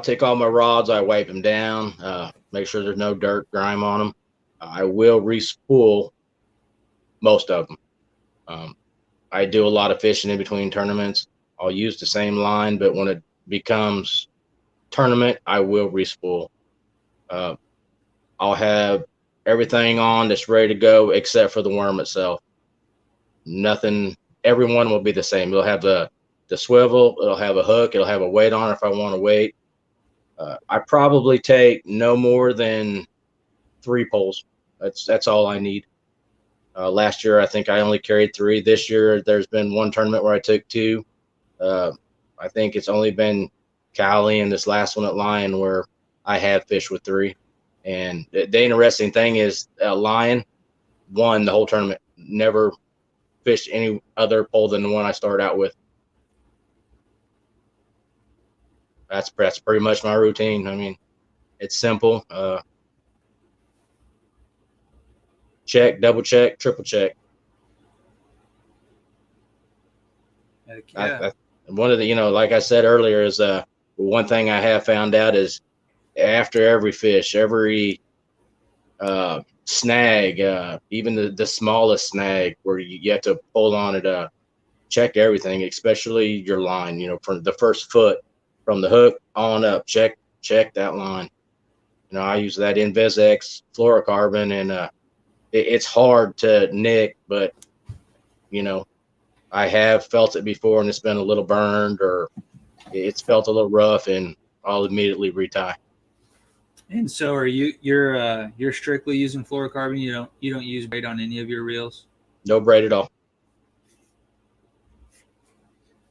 take all my rods. I wipe them down, make sure there's no dirt, grime on them. I will re-spool most of them. I do a lot of fishing in between tournaments. I'll use the same line, but when it becomes tournament, I will re-spool. I'll have everything on that's ready to go except for the worm itself. Nothing, everyone will be the same. It'll have the swivel, it'll have a hook, it'll have a weight on it if I want to weight. I probably take no more than 3 poles. That's all I need. Last year, I think I only carried 3. This year, there's been one tournament where I took 2. I think it's only been Cali and this last one at Lyon where I have fished with 3. And the interesting thing is Lyon won the whole tournament. Never fished any other pole than the one I started out with. That's pretty much my routine. I mean, it's simple. Check, double check, triple check. Heck yeah. One of the, like I said earlier, is one thing I have found out is after every fish, every snag, even the smallest snag where you have to pull on it, check everything, especially your line, from the first foot, from the hook on up, check that line. I use that InvizX fluorocarbon, and it's hard to nick, but I have felt it before and it's been a little burned or it's felt a little rough, and I'll immediately retie. And so you're strictly using fluorocarbon? You don't use braid on any of your reels? No braid at all.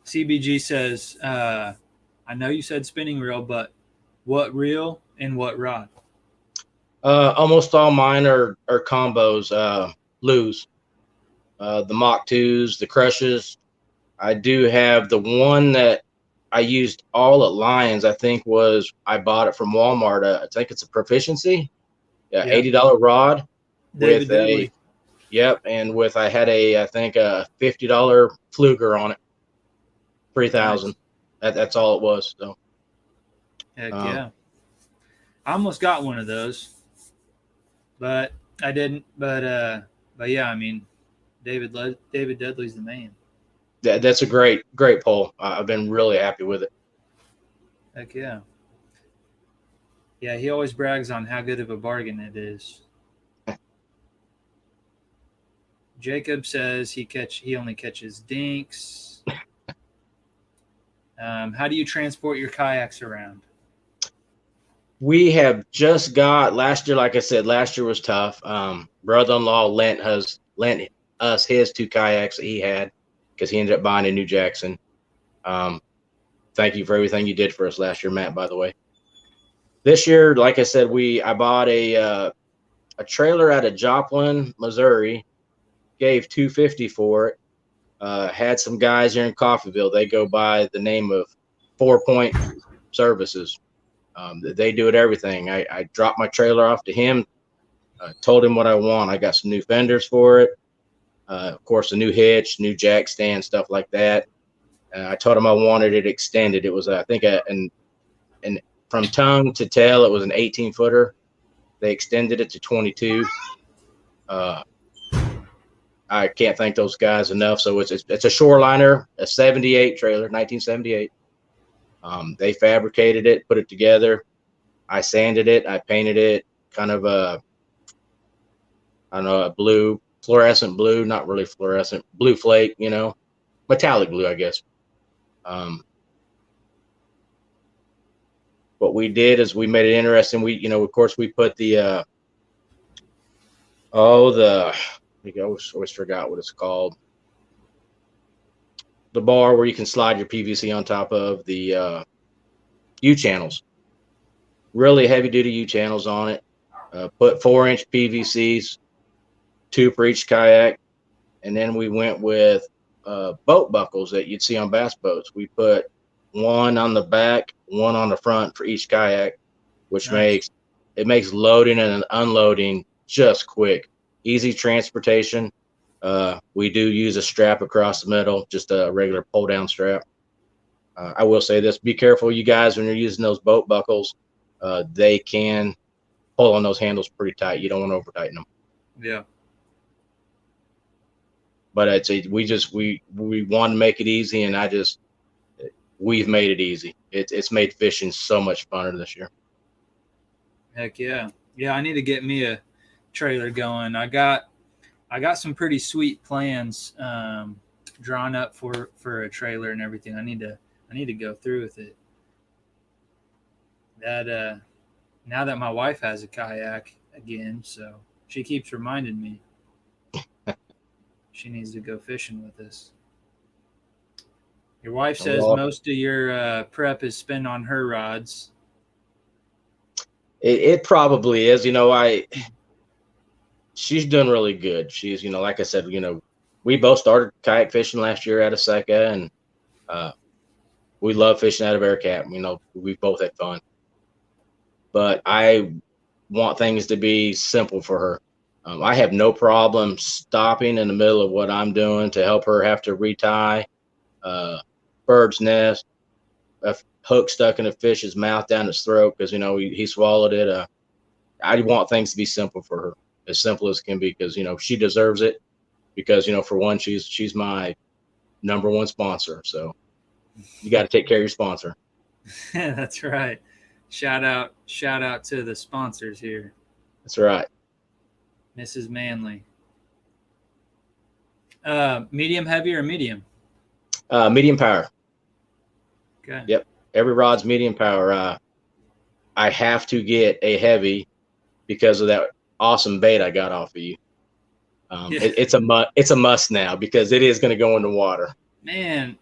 CBG says, I know you said spinning reel, but what reel and what rod? Almost all mine are combos, Lew's, the Mach 2s, the Crushes. I do have the one that I used all at Lyons. I bought it from Walmart. I think it's a Proficiency, $80 rod. David Dudley. And I had I think a $50 Fluger on it, 3,000. Nice. That's all it was. So. Heck yeah. I almost got one of those, but I didn't. But yeah, I mean, David Dudley's the man. That's a great pole. I've been really happy with it. Heck yeah. Yeah, he always brags on how good of a bargain it is. Jacob says he only catches dinks. How do you transport your kayaks around? We have just got last year. Like I said, last year was tough. Brother-in-law lent us his 2 kayaks that he had because he ended up buying a New Jackson. Thank you for everything you did for us last year, Matt, by the way. This year, like I said, I bought a trailer out of Joplin, Missouri, gave $250 for it. Had some guys here in Coffeyville. They go by the name of 4 Point Services. They do it everything. I dropped my trailer off to him, told him what I want. I got some new fenders for it. Of course, a new hitch, new jack stand, stuff like that. I told him I wanted it extended. It was, I think, and from tongue to tail, it was an 18-footer. They extended it to 22. I can't thank those guys enough. So it's a Shoreliner, a 78 trailer, 1978. They fabricated it, put it together. I sanded it. I painted it kind of a blue, fluorescent blue, not really fluorescent, blue flake, metallic blue, I guess. What we did is we made it interesting. We, of course, we put the I always forgot what it's called. The bar where you can slide your PVC on top of the U-channels. Really heavy duty U-channels on it. Put 4-inch PVCs, 2 for each kayak. And then we went with boat buckles that you'd see on bass boats. We put 1 on the back, 1 on the front for each kayak, which makes loading and unloading just quick. Easy transportation. We do use a strap across the middle, just a regular pull down strap. I will say this, be careful, you guys, when you're using those boat buckles. They can pull on those handles pretty tight. You don't want to over tighten them. Yeah. But we want to make it easy, and we've made it easy. It's made fishing so much funner this year. Heck yeah. Yeah, I need to get me a trailer going. I got some pretty sweet plans drawn up for a trailer and everything. I need to go through with it. That now that my wife has a kayak again, so she keeps reminding me she needs to go fishing with us. Your wife says most of your prep is spent on her rods. It probably is. She's doing really good. She's, like I said, we both started kayak fishing last year out of Seca, and we love fishing out of Air Cap. We both had fun. But I want things to be simple for her. I have no problem stopping in the middle of what I'm doing to help her have to retie bird's nest, a hook stuck in a fish's mouth down his throat because, he swallowed it. I want things to be simple for her, as simple as can be, because, she deserves it because, for one, she's my number one sponsor. So you got to take care of your sponsor. That's right. Shout out to the sponsors here. That's right. Mrs. Manley. Medium heavy or medium? Medium power. Okay. Yep. Every rod's medium power. I have to get a heavy because of that awesome bait I got off of you. It's a must now because it is going to go in the water. Man,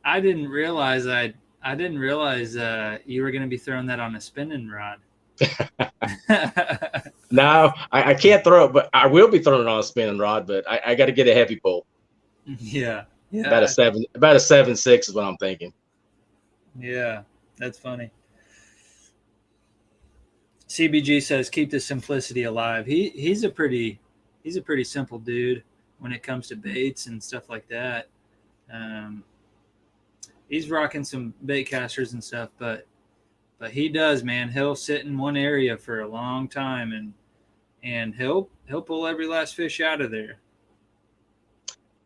I didn't realize you were going to be throwing that on a spinning rod. No, I can't throw it, but I will be throwing it on a spinning rod. But I got to get a heavy pull. Yeah. About a 7.6 is what I'm thinking. Yeah, that's funny. CBG says keep the simplicity alive. He's a pretty simple dude when it comes to baits and stuff like that. He's rocking some bait casters and stuff, but he does, man. He'll sit in one area for a long time and he'll pull every last fish out of there.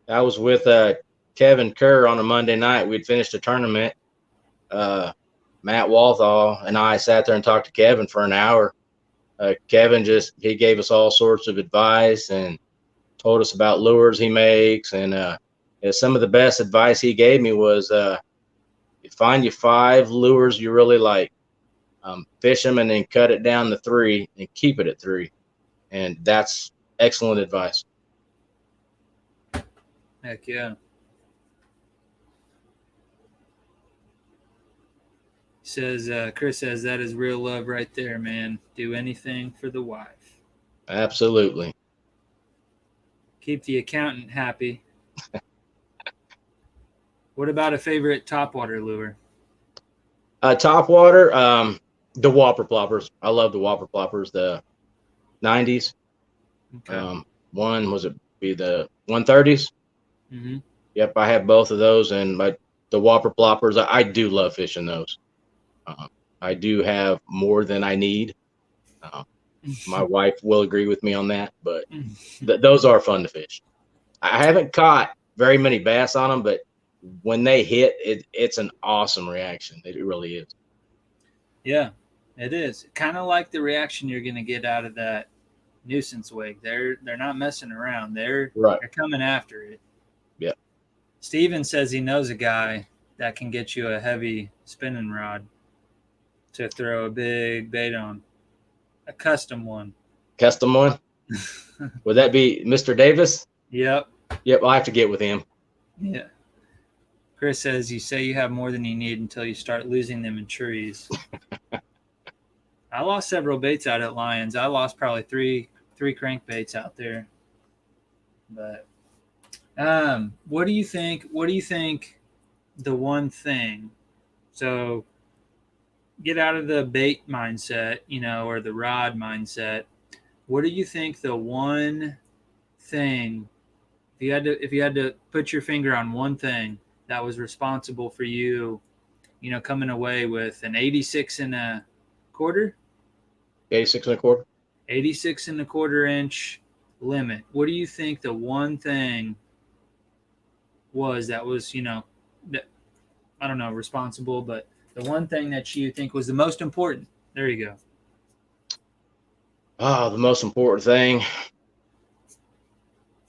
I was with Kevin Kerr on a Monday night. We'd finished a tournament. Matt Walthall and I sat there and talked to Kevin for an hour. Kevin he gave us all sorts of advice and told us about lures he makes. And some of the best advice he gave me was find you 5 lures you really like, fish them, and then cut it down to 3 and keep it at 3. And that's excellent advice. Heck yeah. Says Chris says that is real love right there, man. Do anything for the wife. Absolutely. Keep the accountant happy. What about a favorite topwater lure? Topwater, the Whopper Ploppers. I love the Whopper Ploppers, the 90s. Okay. One was it be the 130s? Mm-hmm. Yep, I have both of those, and the Whopper Ploppers. I do love fishing those. I do have more than I need. My wife will agree with me on that, but those are fun to fish. I haven't caught very many bass on them, but when they hit, it's an awesome reaction. It really is. Yeah, it is. Kind of like the reaction you're going to get out of that nuisance wig. They're not messing around. They're coming after it. Yeah. Steven says he knows a guy that can get you a heavy spinning rod to throw a big bait on. A custom one. Custom one? Would that be Mr. Davis? Yep. Yep, I'll have to get with him. Yeah. Chris says you say you have more than you need until you start losing them in trees. I lost several baits out at Lyons. I lost probably three crankbaits out there. But what do you think? What do you think the one thing? So get out of the bait mindset, or the rod mindset. What do you think the one thing, if you had to put your finger on one thing that was responsible for you, coming away with an 86 and a quarter? 86 and a quarter? 86 and a quarter inch limit. What do you think the one thing was that was, that, I don't know, responsible, but the one thing that you think was the most important? There you go. Oh, the most important thing.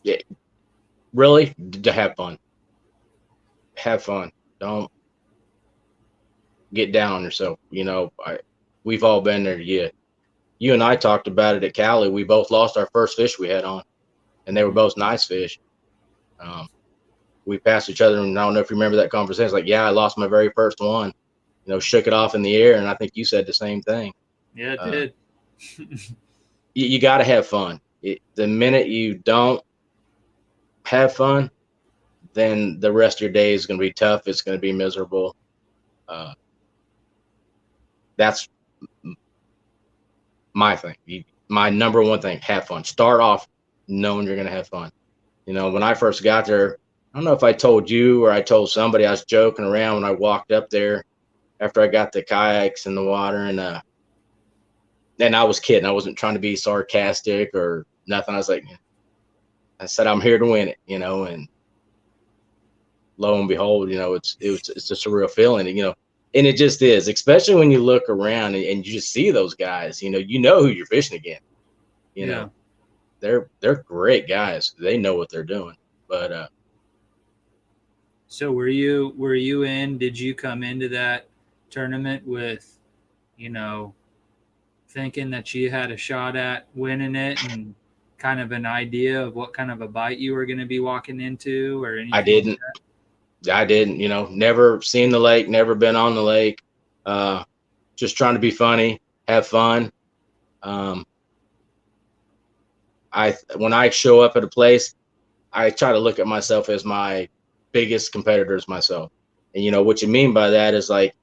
Yeah, really, to have fun. Have fun. Don't get down on yourself. We've all been there. Yeah. You and I talked about it at Cali. We both lost our first fish we had on, and they were both nice fish. We passed each other, and I don't know if you remember that conversation. It's like, yeah, I lost my very first one. Shook it off in the air, and I think you said the same thing. Yeah, it did. You got to have fun. The minute you don't have fun, then the rest of your day is going to be tough. It's going to be miserable. That's my thing. My number one thing, have fun. Start off knowing you're going to have fun. When I first got there, I don't know if I told you or I told somebody, I was joking around when I walked up there after I got the kayaks in the water, and I was kidding. I wasn't trying to be sarcastic or nothing. I said, I'm here to win it, and lo and behold, it's a surreal feeling, and it just is, especially when you look around and you just see those guys, who you're fishing again, Yeah. They're great guys. They know what they're doing. But so were you did you come into that tournament with, thinking that you had a shot at winning it and kind of an idea of what kind of a bite you were going to be walking into or anything? I didn't, never seen the lake, never been on the lake. Just trying to be funny, have fun. When I show up at a place, I try to look at myself as my biggest competitors myself. And what you mean by that is, like,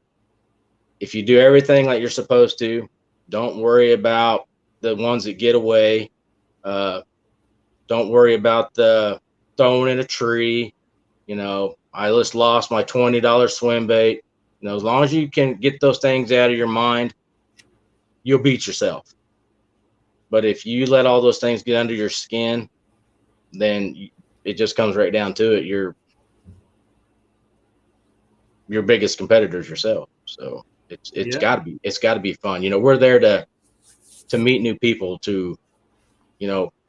if you do everything like you're supposed to, don't worry about the ones that get away. Don't worry about the throwing in a tree. I just lost my $20 swim bait. As long as you can get those things out of your mind, you'll beat yourself. But if you let all those things get under your skin, then it just comes right down to it. Your biggest competitor is yourself. So it's got to be fun. We're there to meet new people.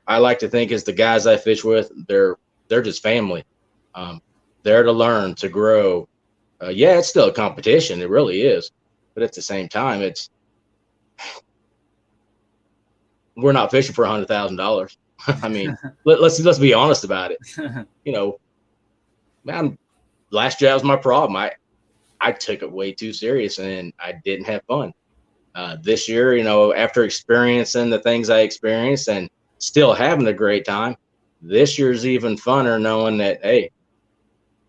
I like to think as the guys I fish with, they're just family. There to learn, to grow. It's still a competition. It really is. But at the same time, we're not fishing for $100,000. I mean, let's be honest about it. Man, last year that was my problem. I took it way too serious and I didn't have fun. This year, after experiencing the things I experienced and still having a great time, this year's even funner knowing that, hey,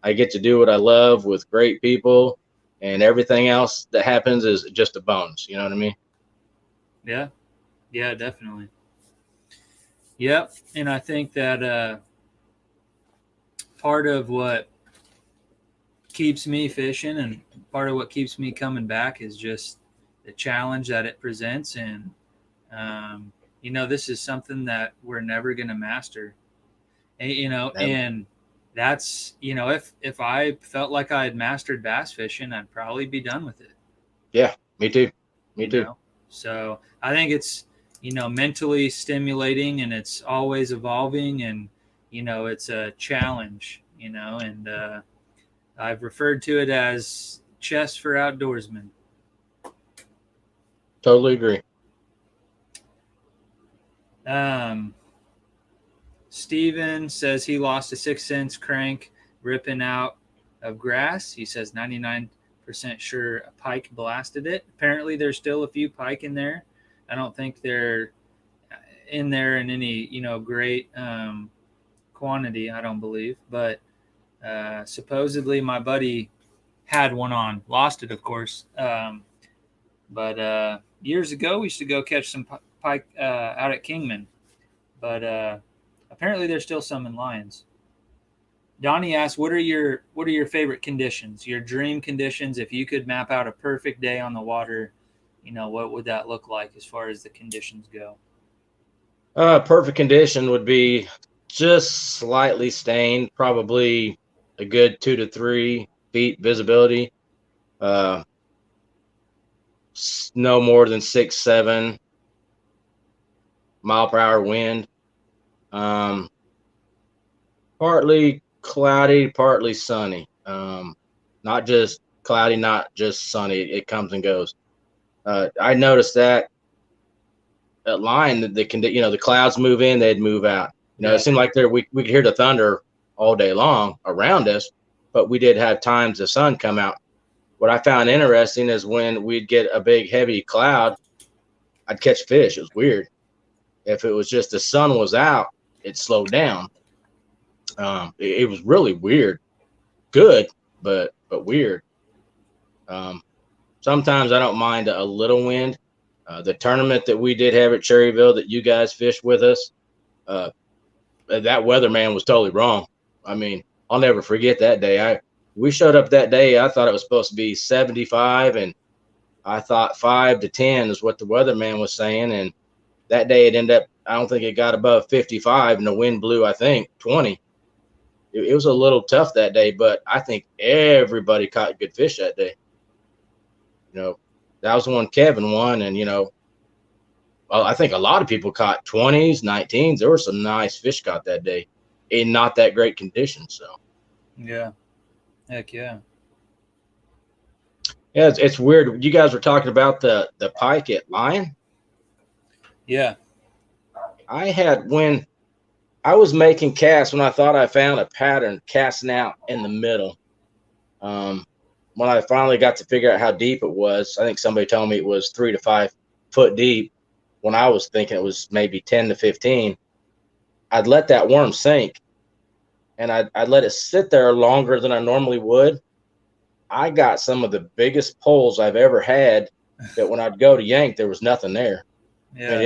I get to do what I love with great people, and everything else that happens is just a bonus. You know what I mean? Yeah. Yeah, definitely. Yep. And I think that part of what keeps me fishing and part of what keeps me coming back is just the challenge that it presents. And this is something that we're never going to master. Never. And that's, if I felt like I had mastered bass fishing, I'd probably be done with it. Yeah, me too. Me too. So I think it's, mentally stimulating, and it's always evolving, and, it's a challenge, and I've referred to it as chess for outdoorsmen. Totally agree. Steven says he lost a 6-cents crank ripping out of grass. He says 99% sure a pike blasted it. Apparently there's still a few pike in there. I don't think they're in there in any, great quantity, I don't believe. But supposedly my buddy had one on. Lost it, of course. But years ago, we used to go catch some pike out at Kingman. But apparently there's still some in Lyons. Donnie asks, what are your favorite conditions, your dream conditions? If you could map out a perfect day on the water, what would that look like as far as the conditions go? Perfect condition would be just slightly stained, probably a good 2 to 3 feet visibility. No more than 6-7 mile per hour wind. Partly cloudy, partly sunny. Not just cloudy, not just sunny. It comes and goes. I noticed that at Lyon, the clouds move in, they'd move out. It seemed like we could hear the thunder all day long around us, but we did have times the sun come out. What I found interesting is when we'd get a big heavy cloud, I'd catch fish. It was weird. If it was just the sun was out, it slowed down. It was really weird. Good, but weird. Sometimes I don't mind a little wind. The tournament that we did have at Cherryville that you guys fished with us, that weatherman was totally wrong. I mean, I'll never forget that day. We showed up that day. I thought it was supposed to be 75, and I thought 5 to 10 is what the weatherman was saying. And that day it ended up, I don't think it got above 55, and the wind blew, I think, 20. It was a little tough that day, but I think everybody caught good fish that day. That was the one Kevin won, and I think a lot of people caught 20s, 19s. There were some nice fish caught that day in not that great conditions. So, yeah, heck yeah. Yeah, it's weird. You guys were talking about the pike at Lyon. Yeah, when I was making casts, when I thought I found a pattern casting out in the middle. When I finally got to figure out how deep it was, I think somebody told me it was 3 to 5 foot deep. When I was thinking it was maybe 10 to 15, I'd let that worm sink, and I'd let it sit there longer than I normally would. I got some of the biggest poles I've ever had. That when I'd go to yank, there was nothing there. Yeah.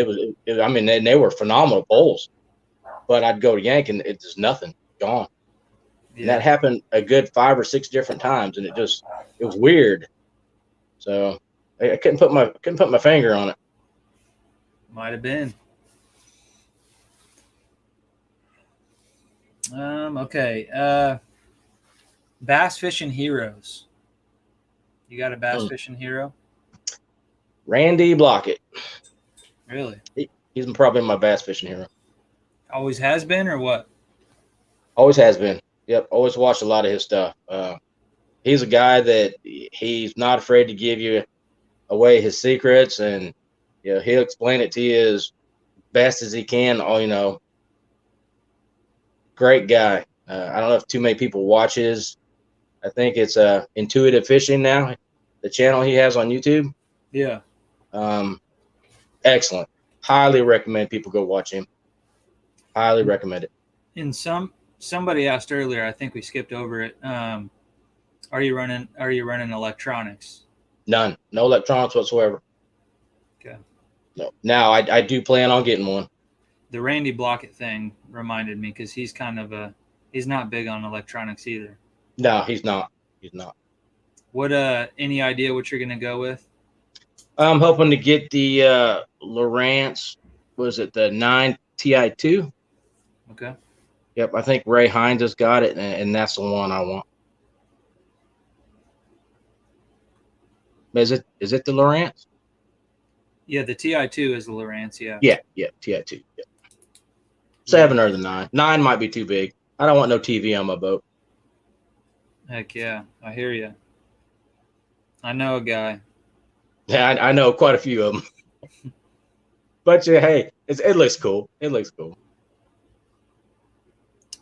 And they were phenomenal poles, but I'd go to yank and it's just nothing, gone. Yeah. And that happened a good 5 or 6 different times, and it was weird. So I couldn't put my finger on it. Might have been. Okay. Bass fishing heroes. You got a bass fishing hero? Randy Blockett. Really? He's probably my bass fishing hero. Always has been, or what? Always has been. Yep. Always watched a lot of his stuff. He's a guy that he's not afraid to give you away his secrets, and he'll explain it to you as best as he can. Great guy. I don't know if too many people watch his. I think it's Intuitive Fishing now, the channel he has on YouTube. Yeah. Excellent. Highly recommend people go watch him. Highly recommend it. And somebody asked earlier, I think we skipped over it. Are you running electronics? None. No electronics whatsoever. Okay. No. Now I do plan on getting one. The Randy Blockett thing reminded me, because he's he's not big on electronics either. No, he's not. He's not. What any idea what you're gonna go with? I'm hoping to get the Lowrance was it the 9 TI2? Okay. Yep, I think Ray Hines has got it, and that's the one I want. Is it the Lowrance? Yeah, the TI2 is the Lowrance. Yeah. Yeah, TI2. Yeah. Yeah. 7 or the 9. 9 might be too big. I don't want no TV on my boat. Heck yeah, I hear you. I know a guy. Yeah, I know quite a few of them. But yeah, hey, it looks cool. It looks cool.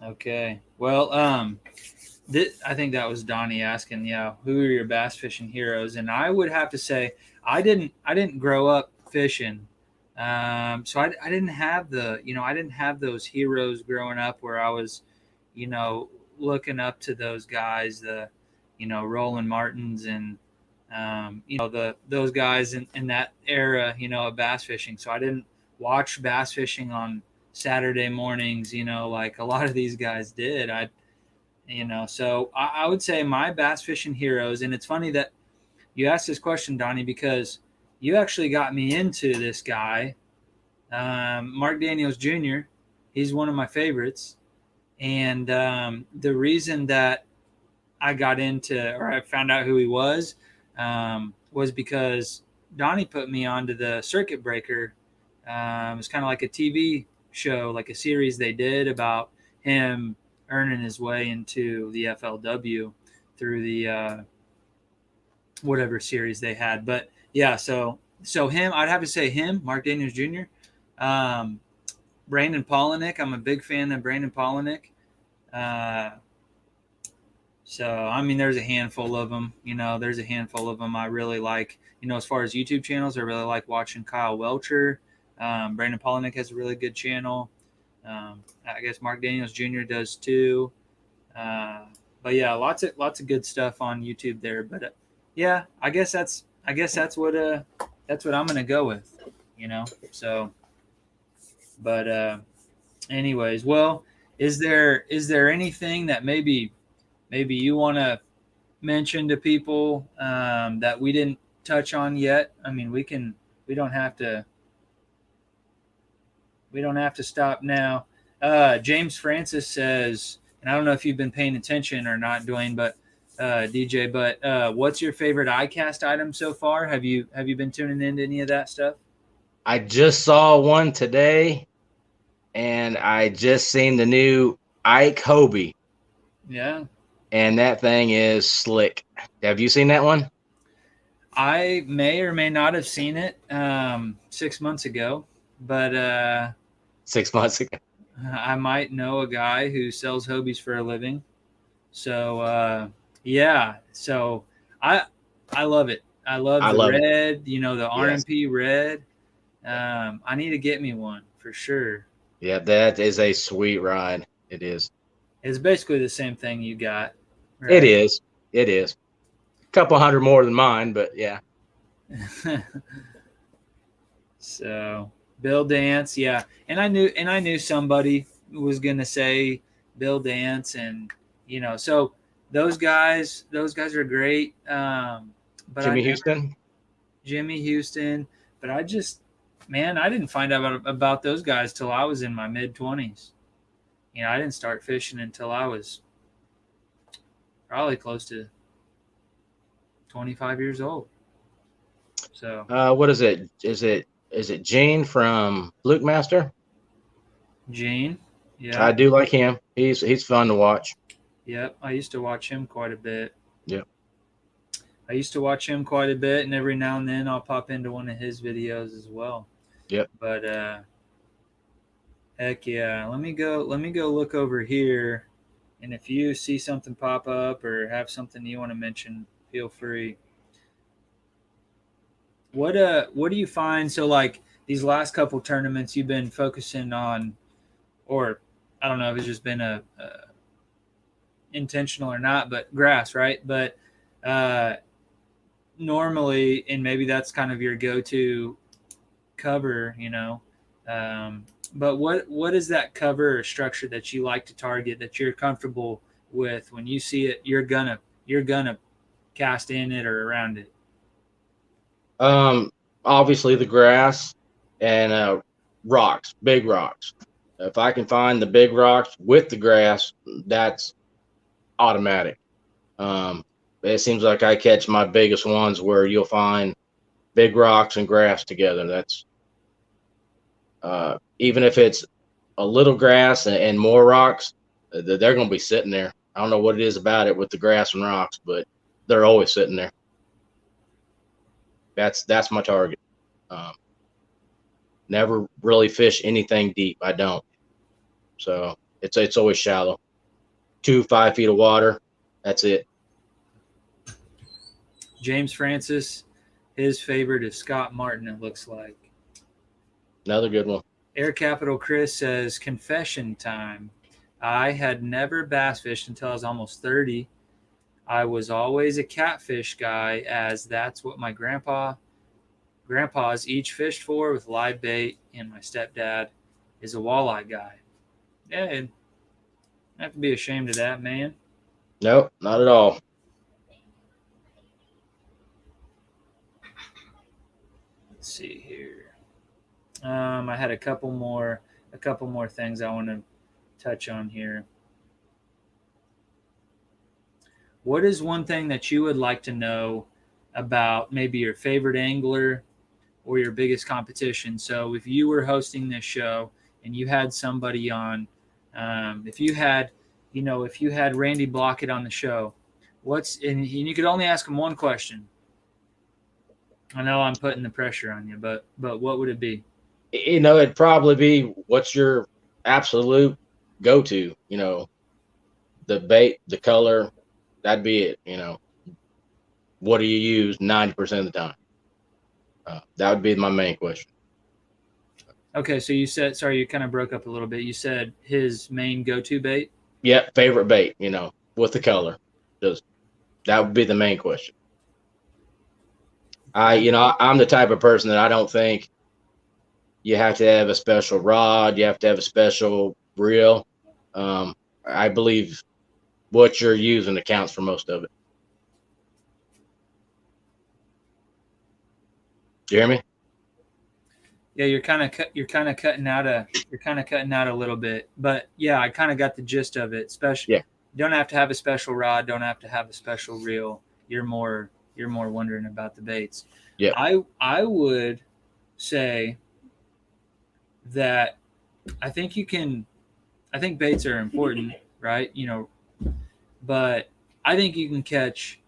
Okay. Well, I think that was Donnie asking, who are your bass fishing heroes? And I would have to say, I didn't grow up fishing, so I didn't have I didn't have those heroes growing up where I was, looking up to those guys, the, Roland Martins and, those guys in that era, of bass fishing. So I didn't watch bass fishing on Saturday mornings, like a lot of these guys did. So I would say my bass fishing heroes, and it's funny that you asked this question, Donnie, because you actually got me into this guy, Mark Daniels Jr. He's one of my favorites. And the reason that I got into, or I found out who he was because Donnie put me onto the Circuit Breaker. It's kind of like a TV show, like a series they did about him earning his way into the FLW through the whatever series they had. But yeah, so him, I'd have to say him, Mark Daniels Jr. Brandon Polinick, I'm a big fan of Brandon Polinick. So, I mean, there's a handful of them. There's a handful of them I really like. As far as YouTube channels, I really like watching Kyle Welcher. Brandon Polinick has a really good channel. I guess Mark Daniels Jr. does too. But yeah, lots of good stuff on YouTube there. But yeah, I guess that's what I'm gonna go with. So. But anyways, well, is there anything that maybe you want to mention to people that we didn't touch on yet? I mean, we don't have to stop now. James Francis says, and I don't know if you've been paying attention or not, Dwayne, but DJ, but what's your favorite iCast item so far? Have you been tuning into any of that stuff? I just saw one today, and I just seen the new Ike Hobie. Yeah. And that thing is slick. Have you seen that one? I may or may not have seen it 6 months ago, but 6 months ago. I might know a guy who sells Hobies for a living. So yeah, so I love it. I love the red, the RMP red. I need to get me one for sure. Yeah, that is a sweet ride. It is. It's basically the same thing you got. Right? It is. A couple hundred more than mine, but yeah. So Bill Dance, yeah. And I knew somebody was gonna say Bill Dance, and so those guys are great. But Jimmy Houston. But I didn't find out about those guys till I was in my mid-20s. I didn't start fishing until I was probably close to 25 years old. So what is it? Is it Gene from Fluke Master? Gene, yeah. I do like him. He's fun to watch. Yep, I used to watch him quite a bit. Yep. And every now and then I'll pop into one of his videos as well. Yep. But heck yeah, let me go look over here, and if you see something pop up or have something you want to mention, feel free. What do you find? So like these last couple tournaments you've been focusing on, or I don't know if it's just been a intentional or not, but grass, right? But normally, and maybe that's kind of your go-to cover, but what is that cover or structure that you like to target, that you're comfortable with when you see it, you're gonna cast in it or around it? Obviously the grass, and rocks, big rocks. If I can find the big rocks with the grass, that's automatic. It seems like I catch my biggest ones where you'll find big rocks and grass together. That's even if it's a little grass and more rocks, they're going to be sitting there. I don't know what it is about it with the grass and rocks, but they're always sitting there. That's my target. Never really fish anything deep. I don't. So it's always shallow. 5 feet of water. That's it. James Francis, his favorite is Scott Martin, it looks like. Another good one. Air Capital Chris says, confession time. I had never bass fished until I was almost 30. I was always a catfish guy, as that's what my grandpas each fished for with live bait, and my stepdad is a walleye guy. Yeah, you have to be ashamed of that, man. Nope, not at all. Let's see here. I had a couple more things I want to touch on here. What is one thing that you would like to know about maybe your favorite angler or your biggest competition? So if you were hosting this show and you had somebody on, if you had Randy Blockett on the show, and you could only ask him one question. I know I'm putting the pressure on you, but what would it be? It'd probably be, what's your absolute go-to? The bait, the color, that'd be it. What do you use 90% of the time? That would be my main question. Okay, so you said, sorry, you kind of broke up a little bit. You said his main go-to bait? Yeah, favorite bait, with the color. That would be the main question. I'm the type of person that I don't think you have to have a special rod. You have to have a special reel. I believe what you're using accounts for most of it. Do you hear me? Yeah, you're kind of cutting out a little bit, but yeah, I kind of got the gist of it. Especially, yeah. You don't have to have a special rod, don't have to have a special reel. You're more wondering about the baits. Yeah. I would say that I think baits are important, right? But I think you can catch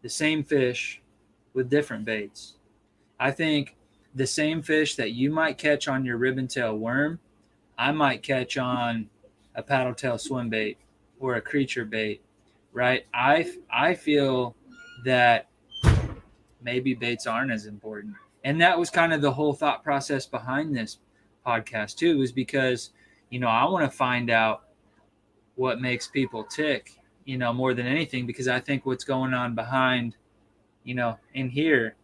the same fish with different baits. I think the same fish that you might catch on your ribbon tail worm, I might catch on a paddle tail swim bait or a creature bait, right? I feel that maybe baits aren't as important. And that was kind of the whole thought process behind this podcast too, is because, I want to find out what makes people tick, more than anything, because I think what's going on behind, in here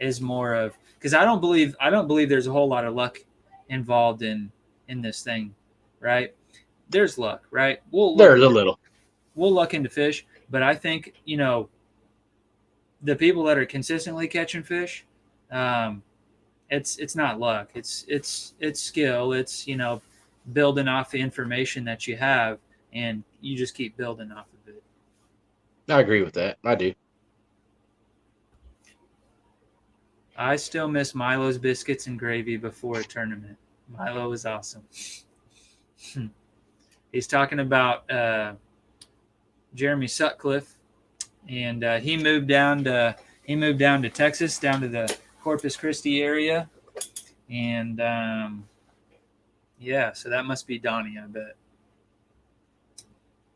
is more of, because I don't believe there's a whole lot of luck involved in this thing, right? There's luck, right? There's a little. We'll luck into fish, but I think, the people that are consistently catching fish, it's not luck. It's skill. It's, building off the information that you have, and you just keep building off of it. I agree with that. I do. I still miss Milo's biscuits and gravy before a tournament. Milo was awesome. He's talking about Jeremy Sutcliffe, and he moved down to Texas, down to the Corpus Christi area, and so that must be Donnie, I bet.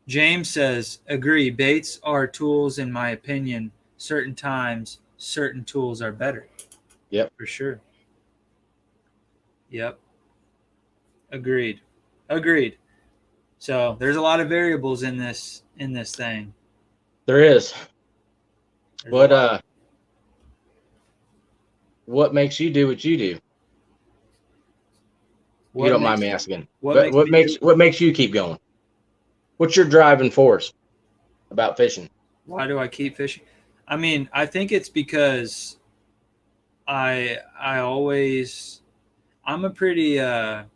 James says, agree, baits are tools in my opinion. Certain times, certain tools are better. Yep. For sure. Yep. Agreed. So there's a lot of variables in this thing. There is. What makes you do what you do? You don't mind me asking. What makes you keep going? What's your driving force about fishing? Why do I keep fishing? I mean, I think it's because I always I'm a pretty like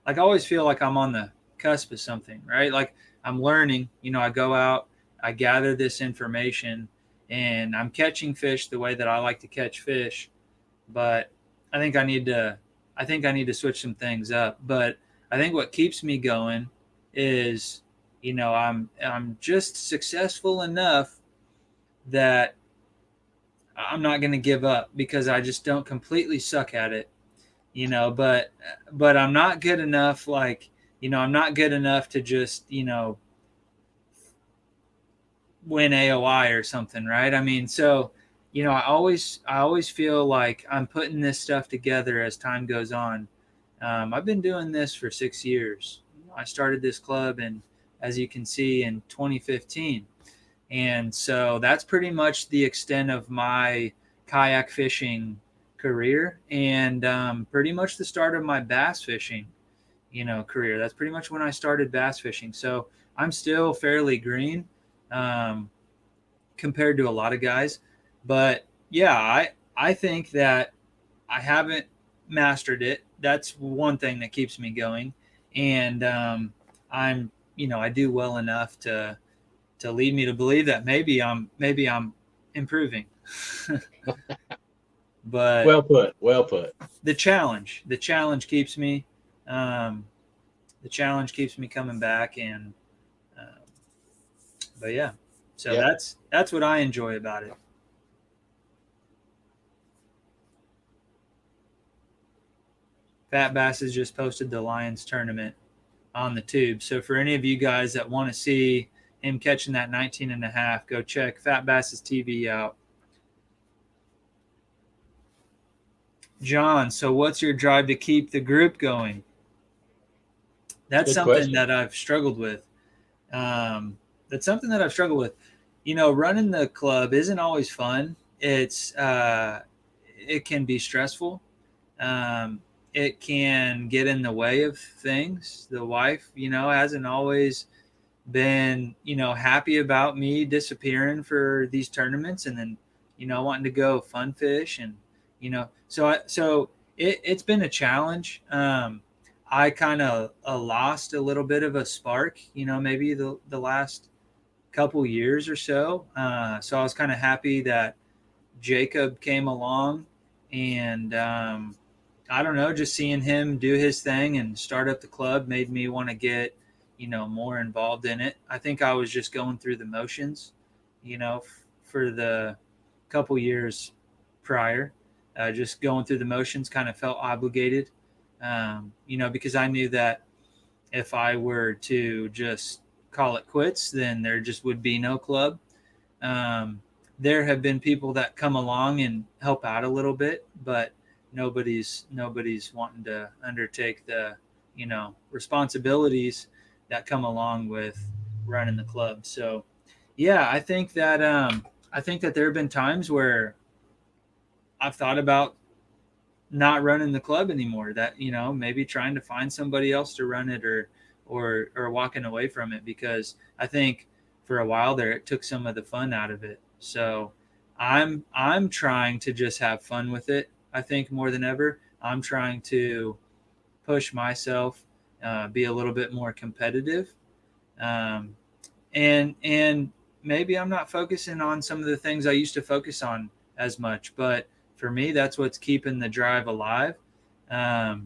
I always feel like I'm on the cusp of something, right? Like I'm learning, I go out, I gather this information, and I'm catching fish the way that I like to catch fish. But I think I need to switch some things up. But I think what keeps me going is, I'm just successful enough that I'm not going to give up because I just don't completely suck at it, but I'm not good enough. Like, I'm not good enough to just, win AOI or something. Right. I mean, so, I always feel like I'm putting this stuff together as time goes on. I've been doing this for 6 years. I started this club and as you can see in 2015. And so that's pretty much the extent of my kayak fishing career and pretty much the start of my bass fishing, career. That's pretty much when I started bass fishing. So I'm still fairly green um, compared to a lot of guys. But yeah, I think that I haven't mastered it. That's one thing that keeps me going. And I do well enough to lead me to believe that maybe I'm improving. But Well put. Well put. the challenge keeps me um, coming back, and uh, but yeah, so Yep. that's what I enjoy about it. Fat Bass has just posted the Lions tournament on the tube, so for any of you guys that want to see him catching that 19 and a half, go check Fat Bass's TV out. John, so what's your drive to keep the group going? That's Good something question. that I've struggled with. That's something that I've struggled with. Running the club isn't always fun. It can be stressful. It can get in the way of things. The wife, hasn't always been, happy about me disappearing for these tournaments and then, wanting to go fun fish and, it's been a challenge. I kind of lost a little bit of a spark, maybe the last couple years or so. So I was kind of happy that Jacob came along and, I don't know, just seeing him do his thing and start up the club made me want to get, more involved in it. I think I was just going through the motions, for the couple years prior, just going through the motions, kind of felt obligated, because I knew that if I were to just call it quits, then there just would be no club. Um, there have been people that come along and help out a little bit, but nobody's wanting to undertake the responsibilities that come along with running the club. So yeah, I think that there have been times where I've thought about not running the club anymore, that maybe trying to find somebody else to run it, or walking away from it, because I think for a while there it took some of the fun out of it. So I'm trying to just have fun with it. I think more than ever I'm trying to push myself, be a little bit more competitive, um, and maybe I'm not focusing on some of the things I used to focus on as much, but for me, that's what's keeping the drive alive. I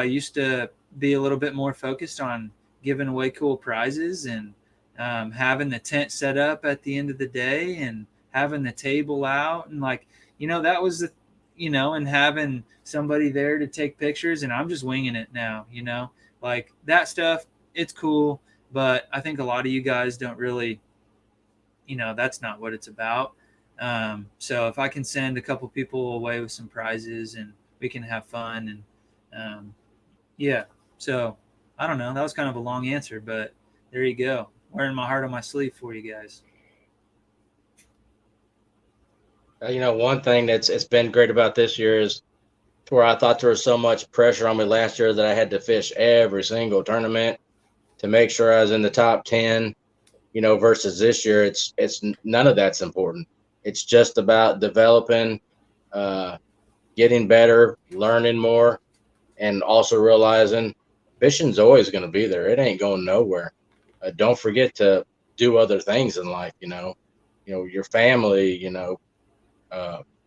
used to be a little bit more focused on giving away cool prizes and having the tent set up at the end of the day and having the table out and that was and having somebody there to take pictures, and I'm just winging it now, like that stuff. It's cool, but I think a lot of you guys don't really, that's not what it's about. So if I can send a couple people away with some prizes and we can have fun and yeah. So I don't know. That was kind of a long answer, but there you go. Wearing my heart on my sleeve for you guys. One thing it's been great about this year is where I thought there was so much pressure on me last year that I had to fish every single tournament to make sure I was in the top 10, versus this year, it's none of that's important. It's just about developing, getting better, learning more, and also realizing fishing's always going to be there. It ain't going nowhere. Don't forget to do other things in life, your family,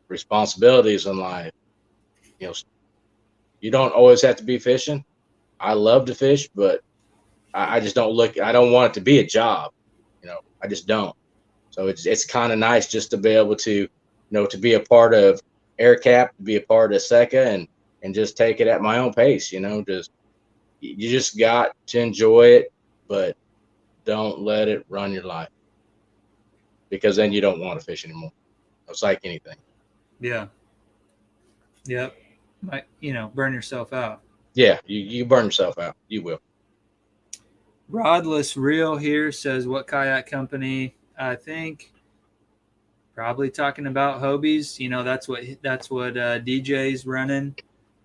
responsibilities in life. You know, you don't always have to be fishing. I love to fish, but I just I don't want it to be a job. I just don't. So it's kind of nice just to be able to, to be a part of Air Cap, to be a part of SECA, and just take it at my own pace. You just got to enjoy it, but don't let it run your life, because then you don't want to fish anymore. It's like anything. Yeah. Yep. Might, burn yourself out. Yeah, you burn yourself out. You will. Rodless Reel here says, what kayak company? I think probably talking about Hobie's. That's what DJ's running.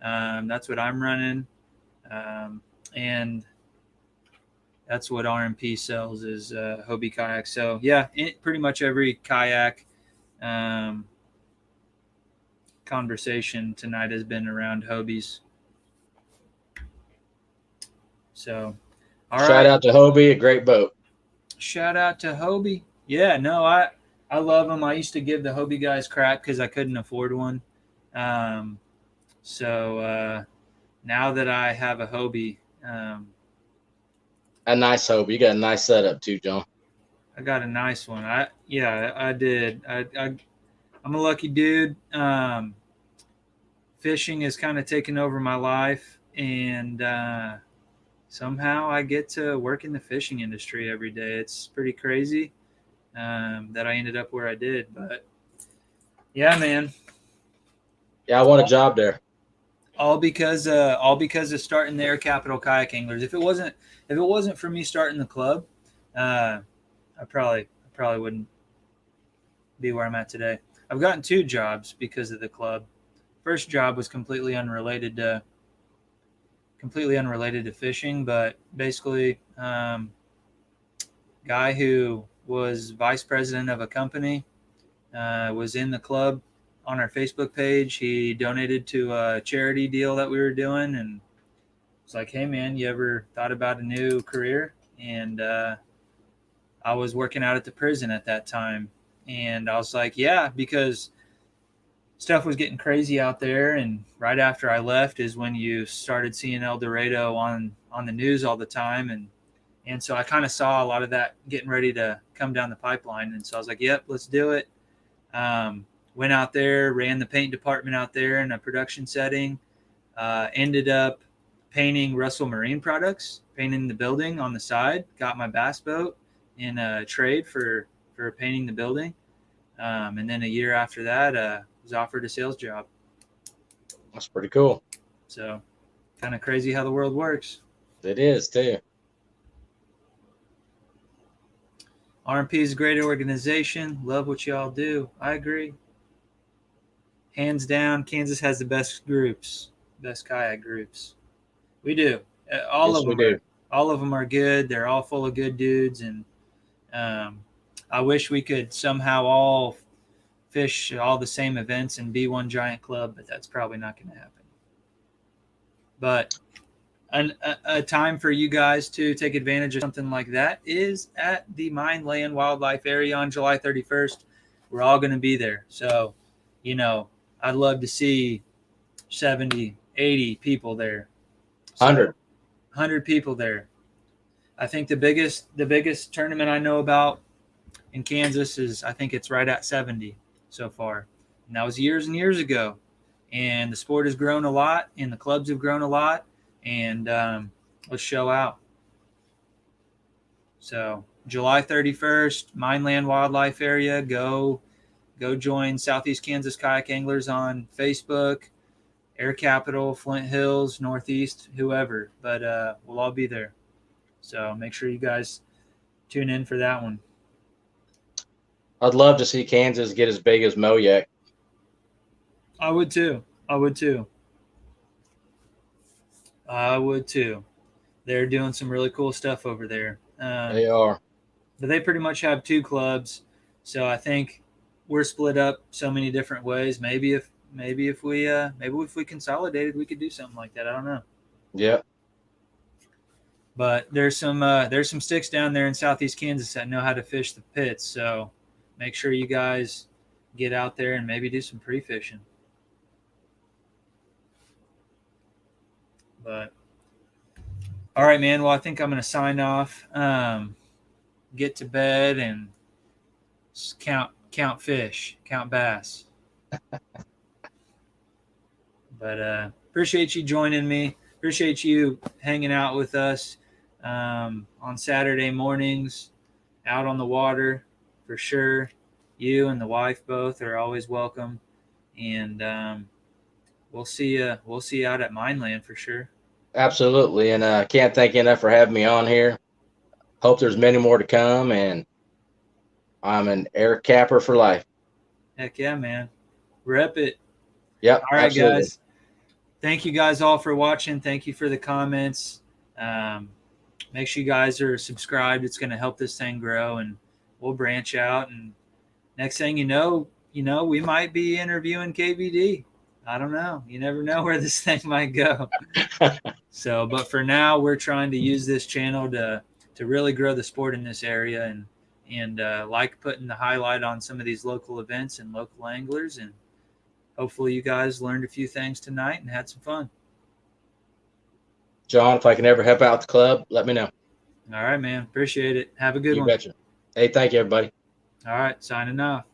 That's what I'm running. And that's what RMP sells is Hobie kayak. So yeah, pretty much every kayak conversation tonight has been around Hobie's. So, all right. Shout out to Hobie, a great boat. Shout out to Hobie. Yeah, no, I love them. I used to give the Hobie guys crap because I couldn't afford one. So now that I have a Hobie, a nice Hobie. You got a nice setup too, John. I got a nice one. I did. I'm a lucky dude. Fishing has kind of taken over my life, and somehow I get to work in the fishing industry every day. It's pretty crazy that I ended up where I did, but yeah, man. Yeah, I want a job there. All because of starting the Air Capital Kayak Anglers. If it wasn't for me starting the club, I probably wouldn't be where I'm at today. I've gotten 2 jobs because of the club. First job was completely unrelated to fishing, but basically, guy who was vice president of a company was in the club on our Facebook page. He donated to a charity deal that we were doing, and it's like, hey man, you ever thought about a new career? And I was working out at the prison at that time, and I was like, yeah, because stuff was getting crazy out there. And right after I left is when you started seeing El Dorado on the news all the time, and so I kind of saw a lot of that getting ready to come down the pipeline, and so I was like, yep, let's do it. Went out there, ran the paint department out there in a production setting, ended up painting Russell Marine Products, painting the building on the side, got my bass boat in a trade for painting the building. And then a year after that, was offered a sales job. That's pretty cool. So kind of crazy how the world works. It is too. RMP is a great organization. Love what y'all do. I agree. Hands down, Kansas has the best groups, best kayak groups. We do. All of them are good. They're all full of good dudes, and I wish we could somehow all fish all the same events and be one giant club, but that's probably not going to happen. But a time for you guys to take advantage of something like that is at the Mine Land Wildlife Area on July 31st. We're all going to be there. So, I'd love to see 70, 80 people there. 100 people there. I think the biggest tournament I know about in Kansas is, I think it's right at 70 so far. And that was years and years ago. And the sport has grown a lot, and the clubs have grown a lot. And let's show out. So July 31st, Mine Land Wildlife Area. Go join Southeast Kansas Kayak Anglers on Facebook, Air Capital, Flint Hills, Northeast, whoever. But we'll all be there. So make sure you guys tune in for that one. I'd love to see Kansas get as big as Moyak. I would too. They're doing some really cool stuff over there. They are. But they pretty much have 2 clubs. So I think we're split up so many different ways. Maybe if maybe if we consolidated, we could do something like that. I don't know. Yeah. But there's some sticks down there in southeast Kansas that know how to fish the pits. So make sure you guys get out there and maybe do some pre-fishing. But all right, man. Well, I think I'm going to sign off, get to bed, and count fish, count bass. But appreciate you joining me. Appreciate you hanging out with us on Saturday mornings out on the water for sure. You and the wife both are always welcome, and we'll see you. We'll see you out at Mineland for sure. Absolutely, and can't thank you enough for having me on here. Hope there's many more to come, and I'm an air capper for life. Heck yeah, man. Rep it. Yep. All right, absolutely. guys. Thank you guys all for watching. Thank you for the comments. Make sure you guys are subscribed. It's going to help this thing grow, and we'll branch out. And next thing you know, we might be interviewing KVD. I don't know. You never know where this thing might go. So, but for now, we're trying to use this channel to really grow the sport in this area, and like putting the highlight on some of these local events and local anglers. And hopefully you guys learned a few things tonight and had some fun. John, if I can ever help out the club, let me know. All right, man. Appreciate it. Have a good one. You betcha. Hey, thank you, everybody. All right. Signing off.